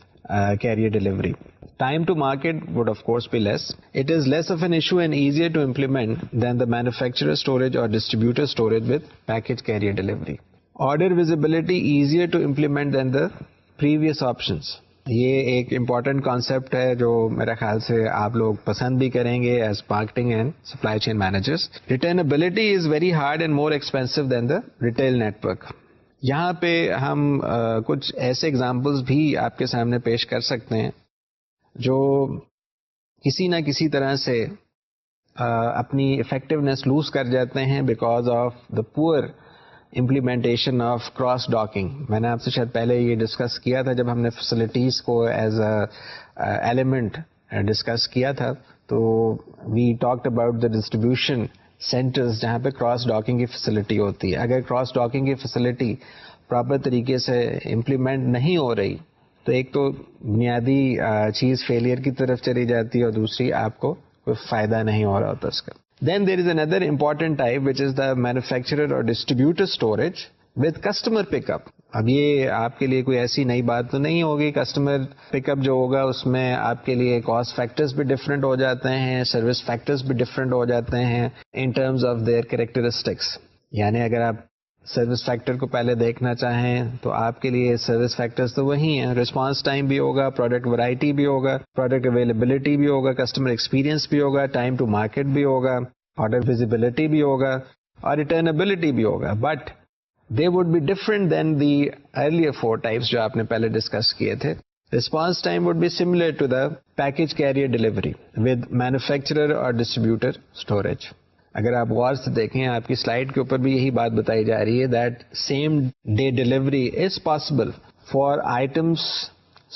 carrier delivery. Time to market would of course be less. It is less of an issue and easier to implement than the manufacturer storage or distributor storage with package carrier delivery. Order visibility easier to implement than the previous options. یہ ایک important concept ہے جو میرے خیال سے آپ لوگ پسند بھی کریں گے as marketing and supply chain managers. Returnability is very hard and more expensive than the retail network. یہاں پہ ہم کچھ ایسے ایگزامپلس بھی آپ کے سامنے پیش کر سکتے ہیں جو کسی نہ کسی طرح سے اپنی افیکٹونیس لوز کر جاتے ہیں بیکاز آف دا پور امپلیمنٹیشن آف کراس ڈاکنگ. میں نے آپ سے شاید پہلے یہ ڈسکس کیا تھا جب ہم نے فیسلٹیز کو ایز اے ایلیمنٹ ڈسکس کیا تھا تو we talked about the distribution centres جہاں پہ کراس ڈاکنگ کی فیسلٹی ہوتی ہے. اگر کراس ڈاکنگ کی فیسلٹی پراپر طریقے سے امپلیمنٹ نہیں ہو رہی تو ایک تو بنیادی چیز فیلئر کی طرف چلی جاتی ہے اور دوسری آپ کو کوئی فائدہ نہیں ہو رہا ہوتا اس کا. Then there is another important type which is the manufacturer or distributor storage with customer pickup. اب یہ آپ کے لیے کوئی ایسی نئی بات تو نہیں ہوگی. کسٹمر پک اپ جو ہوگا اس میں آپ کے لیے کاسٹ فیکٹرز بھی ڈفرینٹ ہو جاتے ہیں, سروس فیکٹرز بھی ڈفرینٹ ہو جاتے ہیں in terms of their characteristics. یعنی اگر آپ سروس فیکٹر کو پہلے دیکھنا چاہیں تو آپ کے لیے سروس فیکٹرز تو وہی ہیں. رسپانس ٹائم بھی ہوگا, پروڈکٹ ورائٹی بھی ہوگا, پروڈکٹ اویلیبلٹی بھی ہوگا, کسٹمر ایکسپیرینس بھی ہوگا, ٹائم ٹو مارکیٹ بھی ہوگا, آرڈر ویزیبلٹی بھی ہوگا اور ریٹرنیبلٹی بھی ہوگا. But they would be different than the earlier 4 types جو آپ نے پہلے ڈسکس کیے تھے. Response time would be similar to the package carrier delivery with manufacturer or distributor storage. اگر آپ غور سے دیکھیں آپ کی سلائڈ کے اوپر بھی یہی بات بتائی جا رہی ہے that same day delivery is possible for items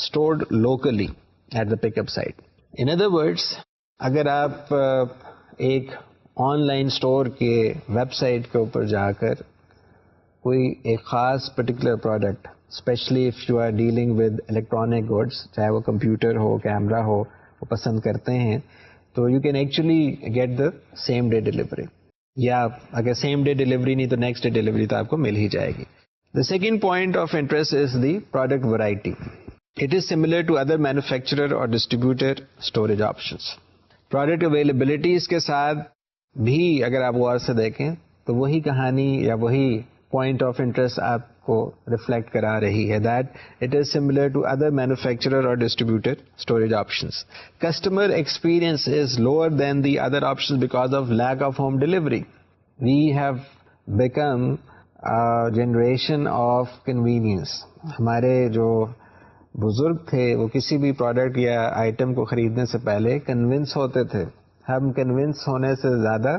stored locally at the pickup site. In other words, اگر آپ ایک آن لائن اسٹور کے ویب سائٹ کے اوپر جا کر کوئی ایک خاص particular product, especially if you are dealing with electronic goods, چاہے وہ کمپیوٹر ہو, کیمرہ ہو, وہ پسند کرتے ہیں, تو you can actually get the same day delivery, یا اگر سیم ڈے ڈلیوری نہیں تو نیکسٹ ڈے ڈلیوری تو آپ کو مل ہی جائے گی. The second point of interest is the product variety. It is similar to other manufacturer or distributor storage options. Product availabilities کے ساتھ بھی اگر آپ غور سے دیکھیں تو وہی کہانی یا وہی پوائنٹ آف انٹرسٹ آپ کو ریفلیکٹ کرا رہی ہے, that it is similar to other manufacturer or distributor storage options. Customer experience is lower than the other option because of lack of home delivery. We have become generation of convenience. ہمارے جو بزرگ تھے وہ کسی بھی product یا item کو خریدنے سے پہلے کنونس ہوتے تھے. ہم کنونس ہونے سے زیادہ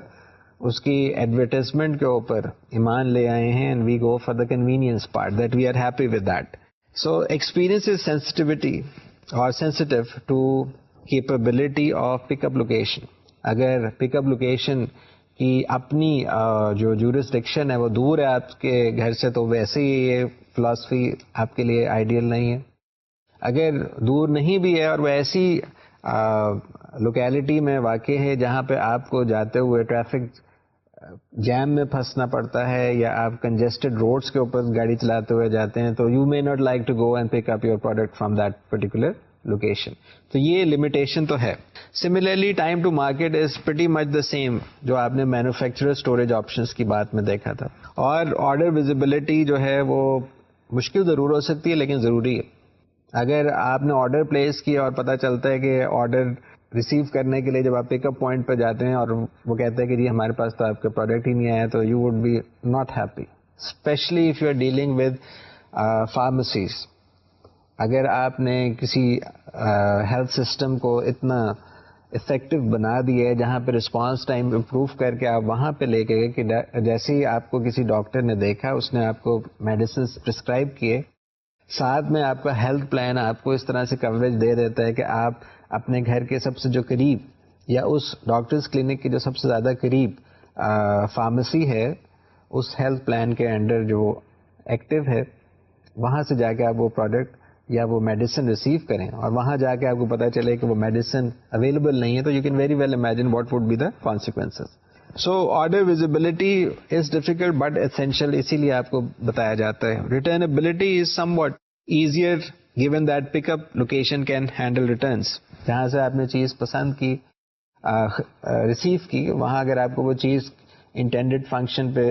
اس کی ایڈورٹیزمنٹ کے اوپر ایمان لے آئے ہیں, and we go for the convenience part, that we are happy with that. So experience is sensitivity or sensitive to capability of pickup location. اگر پک اپ لوکیشن کی اپنی جو جورسڈکشن ہے وہ دور ہے آپ کے گھر سے, تو ویسے ہی یہ فلاسفی آپ کے لیے آئیڈیل نہیں ہے. اگر دور نہیں بھی ہے اور وہ ایسی لوکیلٹی میں واقع ہے جہاں پہ آپ کو جاتے ہوئے ٹریفک جیم میں پھنسنا پڑتا ہے, یا آپ کنجسٹڈ روڈس کے اوپر گاڑی چلاتے ہوئے جاتے ہیں, تو you may not like to go and pick up your product from that particular location. تو یہ لمیٹیشن تو ہے. Similarly time to market is pretty much the same جو آپ نے مینوفیکچرر اسٹوریج آپشنس کی بات میں دیکھا تھا. اور آرڈر ویزیبلٹی جو ہے وہ مشکل ضرور ہو سکتی ہے لیکن ضروری ہے. اگر آپ نے آرڈر پلیس کیا اور پتہ چلتا ہے کہ آرڈر ریسیو کرنے کے لیے جب آپ پک اپ پوائنٹ پہ جاتے ہیں اور وہ کہتے ہیں کہ جی ہمارے پاس تو آپ کا پروڈکٹ ہی نہیں آیا, تو you would be not happy, especially if you are dealing with pharmacies. اگر آپ نے کسی ہیلتھ سسٹم کو اتنا افیکٹو بنا دیا ہے جہاں پہ رسپانس ٹائم امپروو کر کے آپ وہاں پہ لے کے گئے کہ جیسے ہی آپ کو کسی ڈاکٹر نے دیکھا اس نے آپ کو میڈیسنس پرسکرائب کیے, ساتھ میں آپ کا ہیلتھ پلان آپ کو اس طرح سے کوریج دے دیتا ہے کہ آپ اپنے گھر کے سب سے جو قریب یا اس ڈاکٹرز کلینک کی جو سب سے زیادہ قریب فارمیسی ہے اس ہیلتھ پلان کے انڈر جو ایکٹیو ہے, وہاں سے جا کے آپ وہ پروڈکٹ یا وہ میڈیسن ریسیو کریں, اور وہاں جا کے آپ کو پتہ چلے کہ وہ میڈیسن اویلیبل نہیں ہے, تو you can very well imagine what would be the consequences. So order visibility is difficult but essential, اسی لیے آپ کو بتایا جاتا ہے. Returnability is somewhat easier given that pickup location can handle returns. جہاں سے آپ نے چیز پسند کی, ریسیو کی, وہاں اگر آپ کو وہ چیز انٹینڈیڈ فنکشن پہ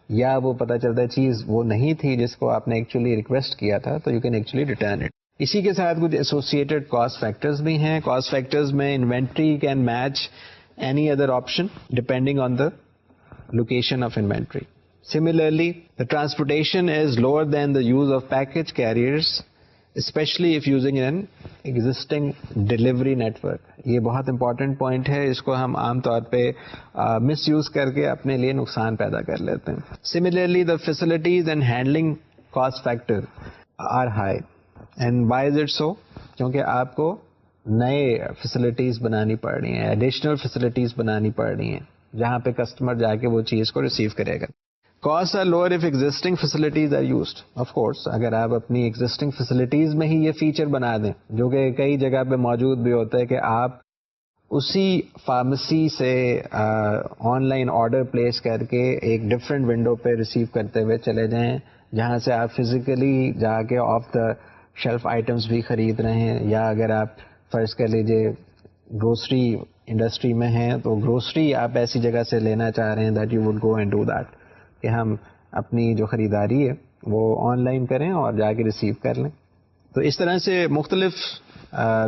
یا وہ پتہ چلتا ہے چیز وہ نہیں تھی جس کو آپ نے ایکچولی ریکویسٹ کیا تھا, تو you can actually return it. اسی کے ساتھ کچھ ایسوسیٹڈ کاسٹ فیکٹرز بھی ہیں. کاسٹ فیکٹرز میں inventory can match any other option depending on the location of inventory. Similarly, the transportation is lower than the use of package carriers, especially if using an existing delivery network. یہ بہت important point ہے, اس کو ہم عام طور پہ مس use کر کے اپنے لیے نقصان پیدا کر لیتے ہیں. Similarly, the facilities and handling cost factor are high. And why is it so? کیونکہ آپ کو نئے فیسلٹیز بنانی پڑ رہی ہیں, ایڈیشنل فیسلٹیز بنانی پڑ رہی ہیں جہاں پہ کسٹمر جا کے وہ چیز کو ریسیو کرے گا. Cost are lower if existing facilities are used. Of course اگر آپ اپنی ایگزسٹنگ فیسلٹیز میں ہی یہ فیچر بنا دیں, جو کہ کئی جگہ پہ موجود بھی ہوتا ہے کہ آپ اسی فارمیسی سے آن لائن آرڈر پلیس کر کے ایک ڈفرینٹ ونڈو پہ ریسیو کرتے ہوئے چلے جائیں, جہاں سے آپ فزیکلی جا کے آف دا شیلف آئٹمس بھی خرید رہے ہیں. یا اگر آپ فرض کر لیجیے گروسری انڈسٹری میں ہیں تو گروسری آپ ایسی جگہ سے لینا چاہ رہے ہیں that you would go and do that, کہ ہم اپنی جو خریداری ہے وہ آن لائن کریں اور جا کے ریسیو کر لیں. تو اس طرح سے مختلف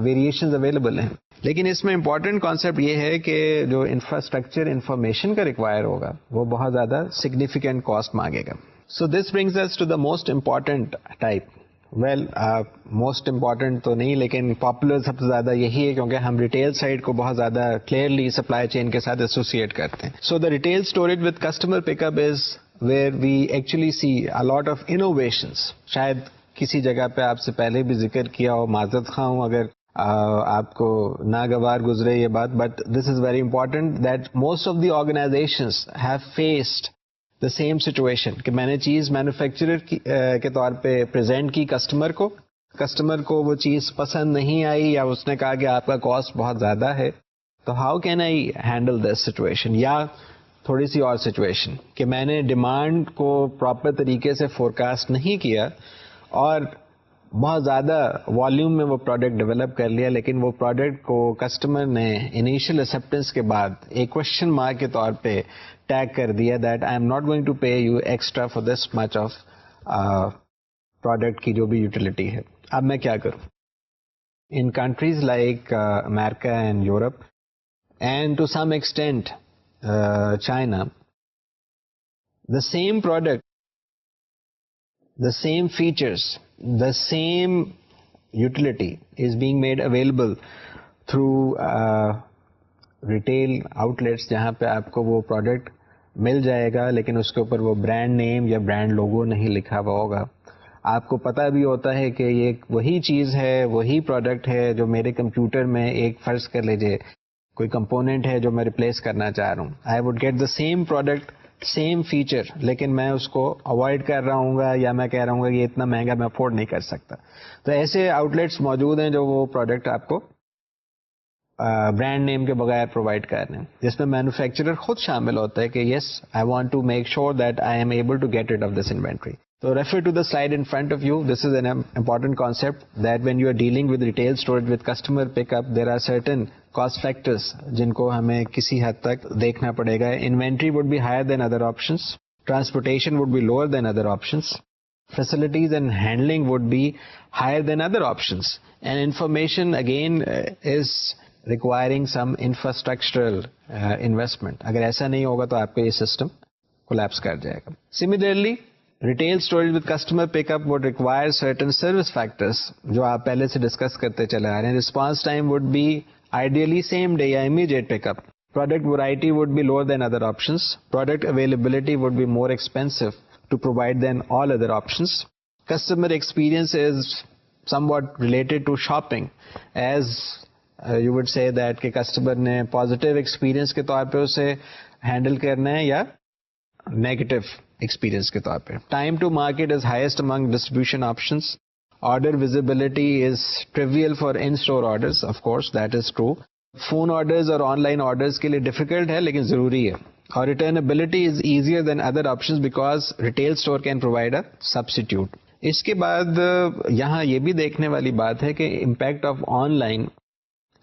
ویریشنز اویلیبل ہیں. لیکن اس میں امپورٹنٹ کانسیپٹ یہ ہے کہ جو انفراسٹرکچر انفارمیشن کا ریکوائر ہوگا وہ بہت زیادہ سگنیفیکینٹ کاسٹ مانگے گا. So this brings us to the most important type. Well most important تو نہیں لیکن پاپولر سب سے زیادہ یہی ہے کیونکہ ہم ریٹیل سائڈ کو بہت زیادہ کلیئرلی سپلائی چین کے ساتھ ایسوسیٹ کرتے ہیں. So the retail storage with customer pickup is where we actually see a lot of innovations. شاید کسی جگہ پہ آپ سے پہلے بھی ذکر کیا ہو, معذرت خواہ ہوں اگر آپ کو ناگوار گزرے یہ بات, but this is very important that most of the organisations have faced the same situation کہ میں نے چیز مینوفیکچرر کے طور پہ پریزنٹ کی کسٹمر کو وہ چیز پسند نہیں آئی یا اس نے کہا کہ آپ کا کاسٹ بہت زیادہ ہے, تو how can I handle this situation. یا تھوڑی سی اور سچویشن کہ میں نے ڈیمانڈ کو پراپر طریقے سے فورکاسٹ نہیں کیا اور بہت زیادہ والیوم میں وہ پروڈکٹ ڈیولپ کر لیا, لیکن وہ پروڈکٹ کو کسٹمر نے انیشیل ایکسیپٹنس کے بعد ایک کوشچن مارک کے طور پہ ٹیگ کر دیا that I am not going to pay you extra for this much of product کی جو بھی یوٹیلٹی ہے. اب میں کیا کروں؟ In countries like America and Europe and to some extent China, the same product, the same features, the same utility is being made available through retail outlets جہاں پہ آپ کو وہ پروڈکٹ مل جائے گا لیکن اس کے اوپر وہ برانڈ نیم یا برانڈ لوگو نہیں لکھا ہوا ہوگا. آپ کو پتہ بھی ہوتا ہے کہ یہ وہی چیز ہے, وہی پروڈکٹ ہے جو میرے کمپیوٹر میں ایک فرض کر لیجیے کوئی کمپوننٹ ہے جو میں ریپلیس کرنا چاہ رہا ہوں. I would get the same product, same feature, لیکن میں اس کو اوائڈ کر رہا ہوں گا یا میں کہہ رہا ہوں گا کہ یہ اتنا مہنگا میں افورڈ نہیں کر سکتا. تو ایسے آؤٹ لیٹس موجود ہیں جو وہ پروڈکٹ آپ کو برانڈ نیم کے بغیر پرووائڈ کر رہے ہیں, جس میں مینوفیکچرر خود شامل ہوتا ہے کہ yes I want to make sure that I am able to get rid of this inventory. So refer to the slide in front of you. This is an important concept that when you are dealing with retail storage with customer pickup, there are certain cost factors جن کو ہمیں کسی حد تک دیکھنا پڑے گا. Inventory would be higher than other options. Transportation would be lower than other options. Facilities and handling would be higher than other options. And information again is requiring some infrastructural investment. اگر ایسا نہیں ہوگا تو آپ کا یہ system collapse کر جائے گا. Similarly, retail storage with customer pick up would require certain service factors جو آپ پہلے سے ڈسکس کرتے چلے آ رہے ہیں. Response time would be ideally same day یا immediate pickup. Product variety would be lower than other options. Product availability would be more expensive to provide than all other options. Customer experience is somewhat related to shopping as you would say that کہ customer نے positive experience کے طور پہ اسے handle کرنا ہے یا negative experience کے طور پہ. Time to market is highest among distribution options. Order visibility is trivial for in store orders, of course that is true. Phone orders اور آن لائن آرڈرز کے لیے ڈیفیکلٹ ہے لیکن ضروری ہے. اور returnability is easier than other options because retail store can provide a substitute. اس کے بعد یہاں یہ بھی دیکھنے والی بات ہے کہ impact of online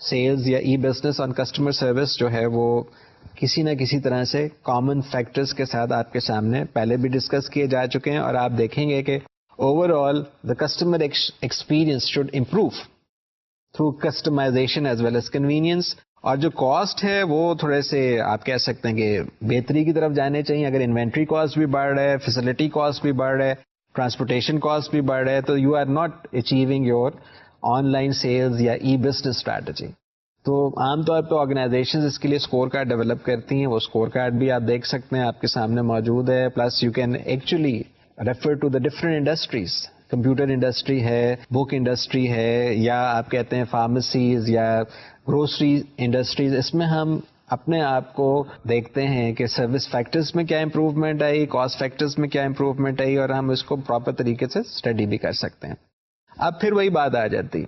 sales یا e business on customer service جو ہے وہ کسی نہ کسی طرح سے کامن فیکٹرز کے ساتھ آپ کے سامنے پہلے بھی ڈسکس کیے جا چکے ہیں, اور آپ دیکھیں گے کہ overall the customer experience should improve through customisation as well as convenience. اور جو کاسٹ ہے وہ تھوڑے سے آپ کہہ سکتے ہیں کہ بہتری کی طرف جانے چاہیے. اگر انوینٹری کاسٹ بھی بڑھ رہا ہے, فیسلٹی کاسٹ بھی بڑھ رہا ہے, ٹرانسپورٹیشن کاسٹ بھی بڑھ رہا ہے, تو you are not achieving your online sales یا ای بزنس اسٹریٹجی. تو عام طور پہ آرگنائزیشنز اس کے لیے اسکور کارڈ ڈیولپ کرتی ہیں. وہ اسکور کارڈ بھی آپ دیکھ سکتے ہیں, آپ کے سامنے موجود ہے. Plus you can actually refer to the different industries. Computer industry ہے, بک انڈسٹری ہے, یا آپ کہتے ہیں فارمیسیز یا گروسری انڈسٹریز. اس میں ہم اپنے آپ کو دیکھتے ہیں کہ سروس فیکٹرز میں کیا امپروومنٹ آئی, کاسٹ فیکٹرز میں کیا امپروومنٹ آئی, اور ہم اس کو پراپر طریقے سے اسٹڈی بھی کر سکتے ہیں. اب پھر وہی بات آ جاتی,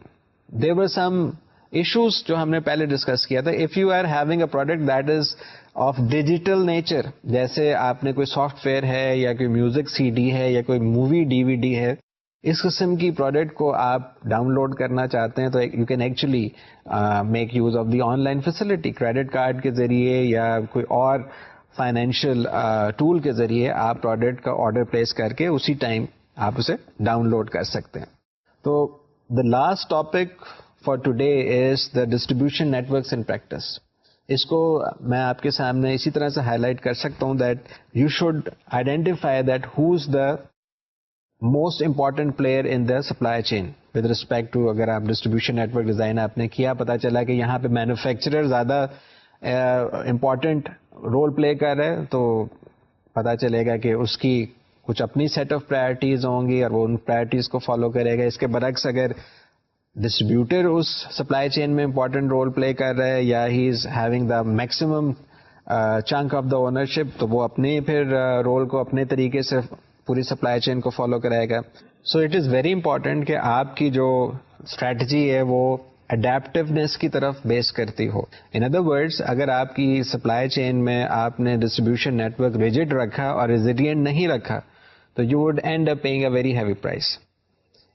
there were some ایشوز جو ہم نے پہلے ڈسکس کیا تھا. If you are having a product that is of digital nature, جیسے آپ نے کوئی سافٹ ویئر ہے یا کوئی میوزک سی ڈی ہے یا کوئی مووی ڈی وی ڈی ہے, اس قسم کی پروڈکٹ کو آپ ڈاؤن لوڈ کرنا چاہتے ہیں تو you can actually make use of the on line facility. Credit card کے ذریعے یا کوئی اور فائنینشیل ٹول کے ذریعے آپ پروڈکٹ کا آرڈر پلیس کر کے اسی ٹائم آپ اسے ڈاؤن لوڈ کر سکتے ہیں. تو the last topic for today is the distribution networks in practice. اس کو میں آپ کے سامنے اسی طرح سے ہائی لائٹ کر سکتا ہوں that you should identify that who is the most important player in the supply chain with respect to. اگر آپ ڈسٹریبیوشن نیٹورک ڈیزائن آپ نے کیا, پتا چلا کہ یہاں پہ مینوفیکچرر زیادہ امپورٹنٹ رول پلے کر رہے ہیں, تو پتا چلے گا کہ اس کی کچھ اپنی سیٹ آف پرائرٹیز ہوں گی اور وہ ان پرائرٹیز کو فالو کرے گا. اس کے برعکس اگر ڈسٹریبیوٹر اس سپلائی چین میں امپورٹنٹ رول پلے کر رہا ہے یا he is having the maximum chunk of the ownership, تو وہ اپنے پھر رول کو اپنے طریقے سے پوری سپلائی چین کو فالو کرائے گا. So it is very important کہ آپ کی جو اسٹریٹجی ہے وہ اڈیپٹیونیس کی طرف بیس کرتی ہو. ان ادر ورڈس, اگر آپ کی سپلائی چین میں آپ نے ڈسٹریبیوشن نیٹ ورک ریجڈ رکھا اور ریزیلینٹ نہیں رکھا, تو you would end up paying a very heavy price.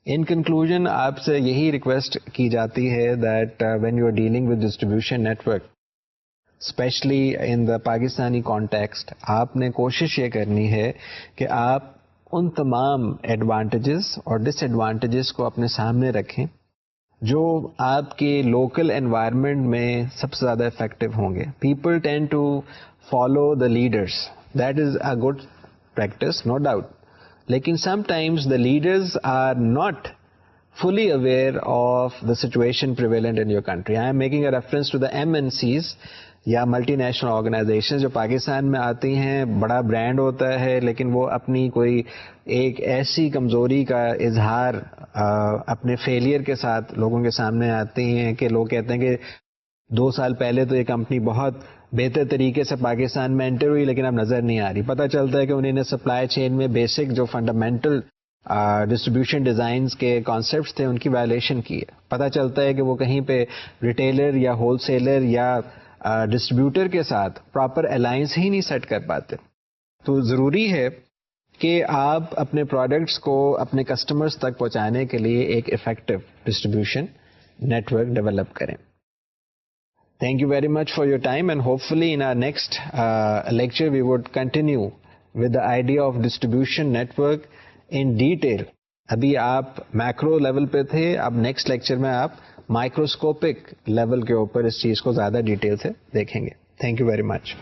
In conclusion آپ سے یہی ریکویسٹ کی جاتی ہے that when you are dealing with distribution network, especially in the Pakistani context, آپ نے کوشش یہ کرنی ہے کہ آپ ان تمام ایڈوانٹیجز اور ڈس ایڈوانٹیجز کو اپنے سامنے رکھیں جو آپ کے لوکل انوائرمنٹ میں سب سے زیادہ افیکٹو ہوں گے. People tend to follow the leaders, that is a good practice, no doubt, لیکن sometimes the leaders are not fully aware of the situation prevalent in your country. I am making a reference to the MNCs یا multi national organization جو پاکستان میں آتی ہیں. بڑا brand ہوتا ہے لیکن وہ اپنی کوئی ایک ایسی کمزوری کا اظہار اپنے فیلئر کے ساتھ لوگوں کے سامنے آتی ہیں کہ لوگ کہتے ہیں کہ 2 سال پہلے تو یہ کمپنی بہت بہتر طریقے سے پاکستان میں انٹر ہوئی لیکن اب نظر نہیں آ رہی. پتہ چلتا ہے کہ انہوں نے سپلائی چین میں بیسک جو فنڈامنٹل ڈسٹریبیوشن ڈیزائنز کے کانسیپٹس تھے ان کی وائلیشن کی ہے. پتہ چلتا ہے کہ وہ کہیں پہ ریٹیلر یا ہول سیلر یا ڈسٹریبیوٹر کے ساتھ پراپر الائنس ہی نہیں سیٹ کر پاتے. تو ضروری ہے کہ آپ اپنے پروڈکٹس کو اپنے کسٹمرز تک پہنچانے کے لیے ایک effective distribution network develop کریں. Thank you very much for your time, and hopefully in our next lecture we would continue with the idea of distribution network in detail. ابھی آپ میکرو لیول پہ تھے, اب next lecture میں آپ microscopic level کے اوپر اس چیز کو زیادہ ڈیٹیل سے دیکھیں گے. Thank you very much.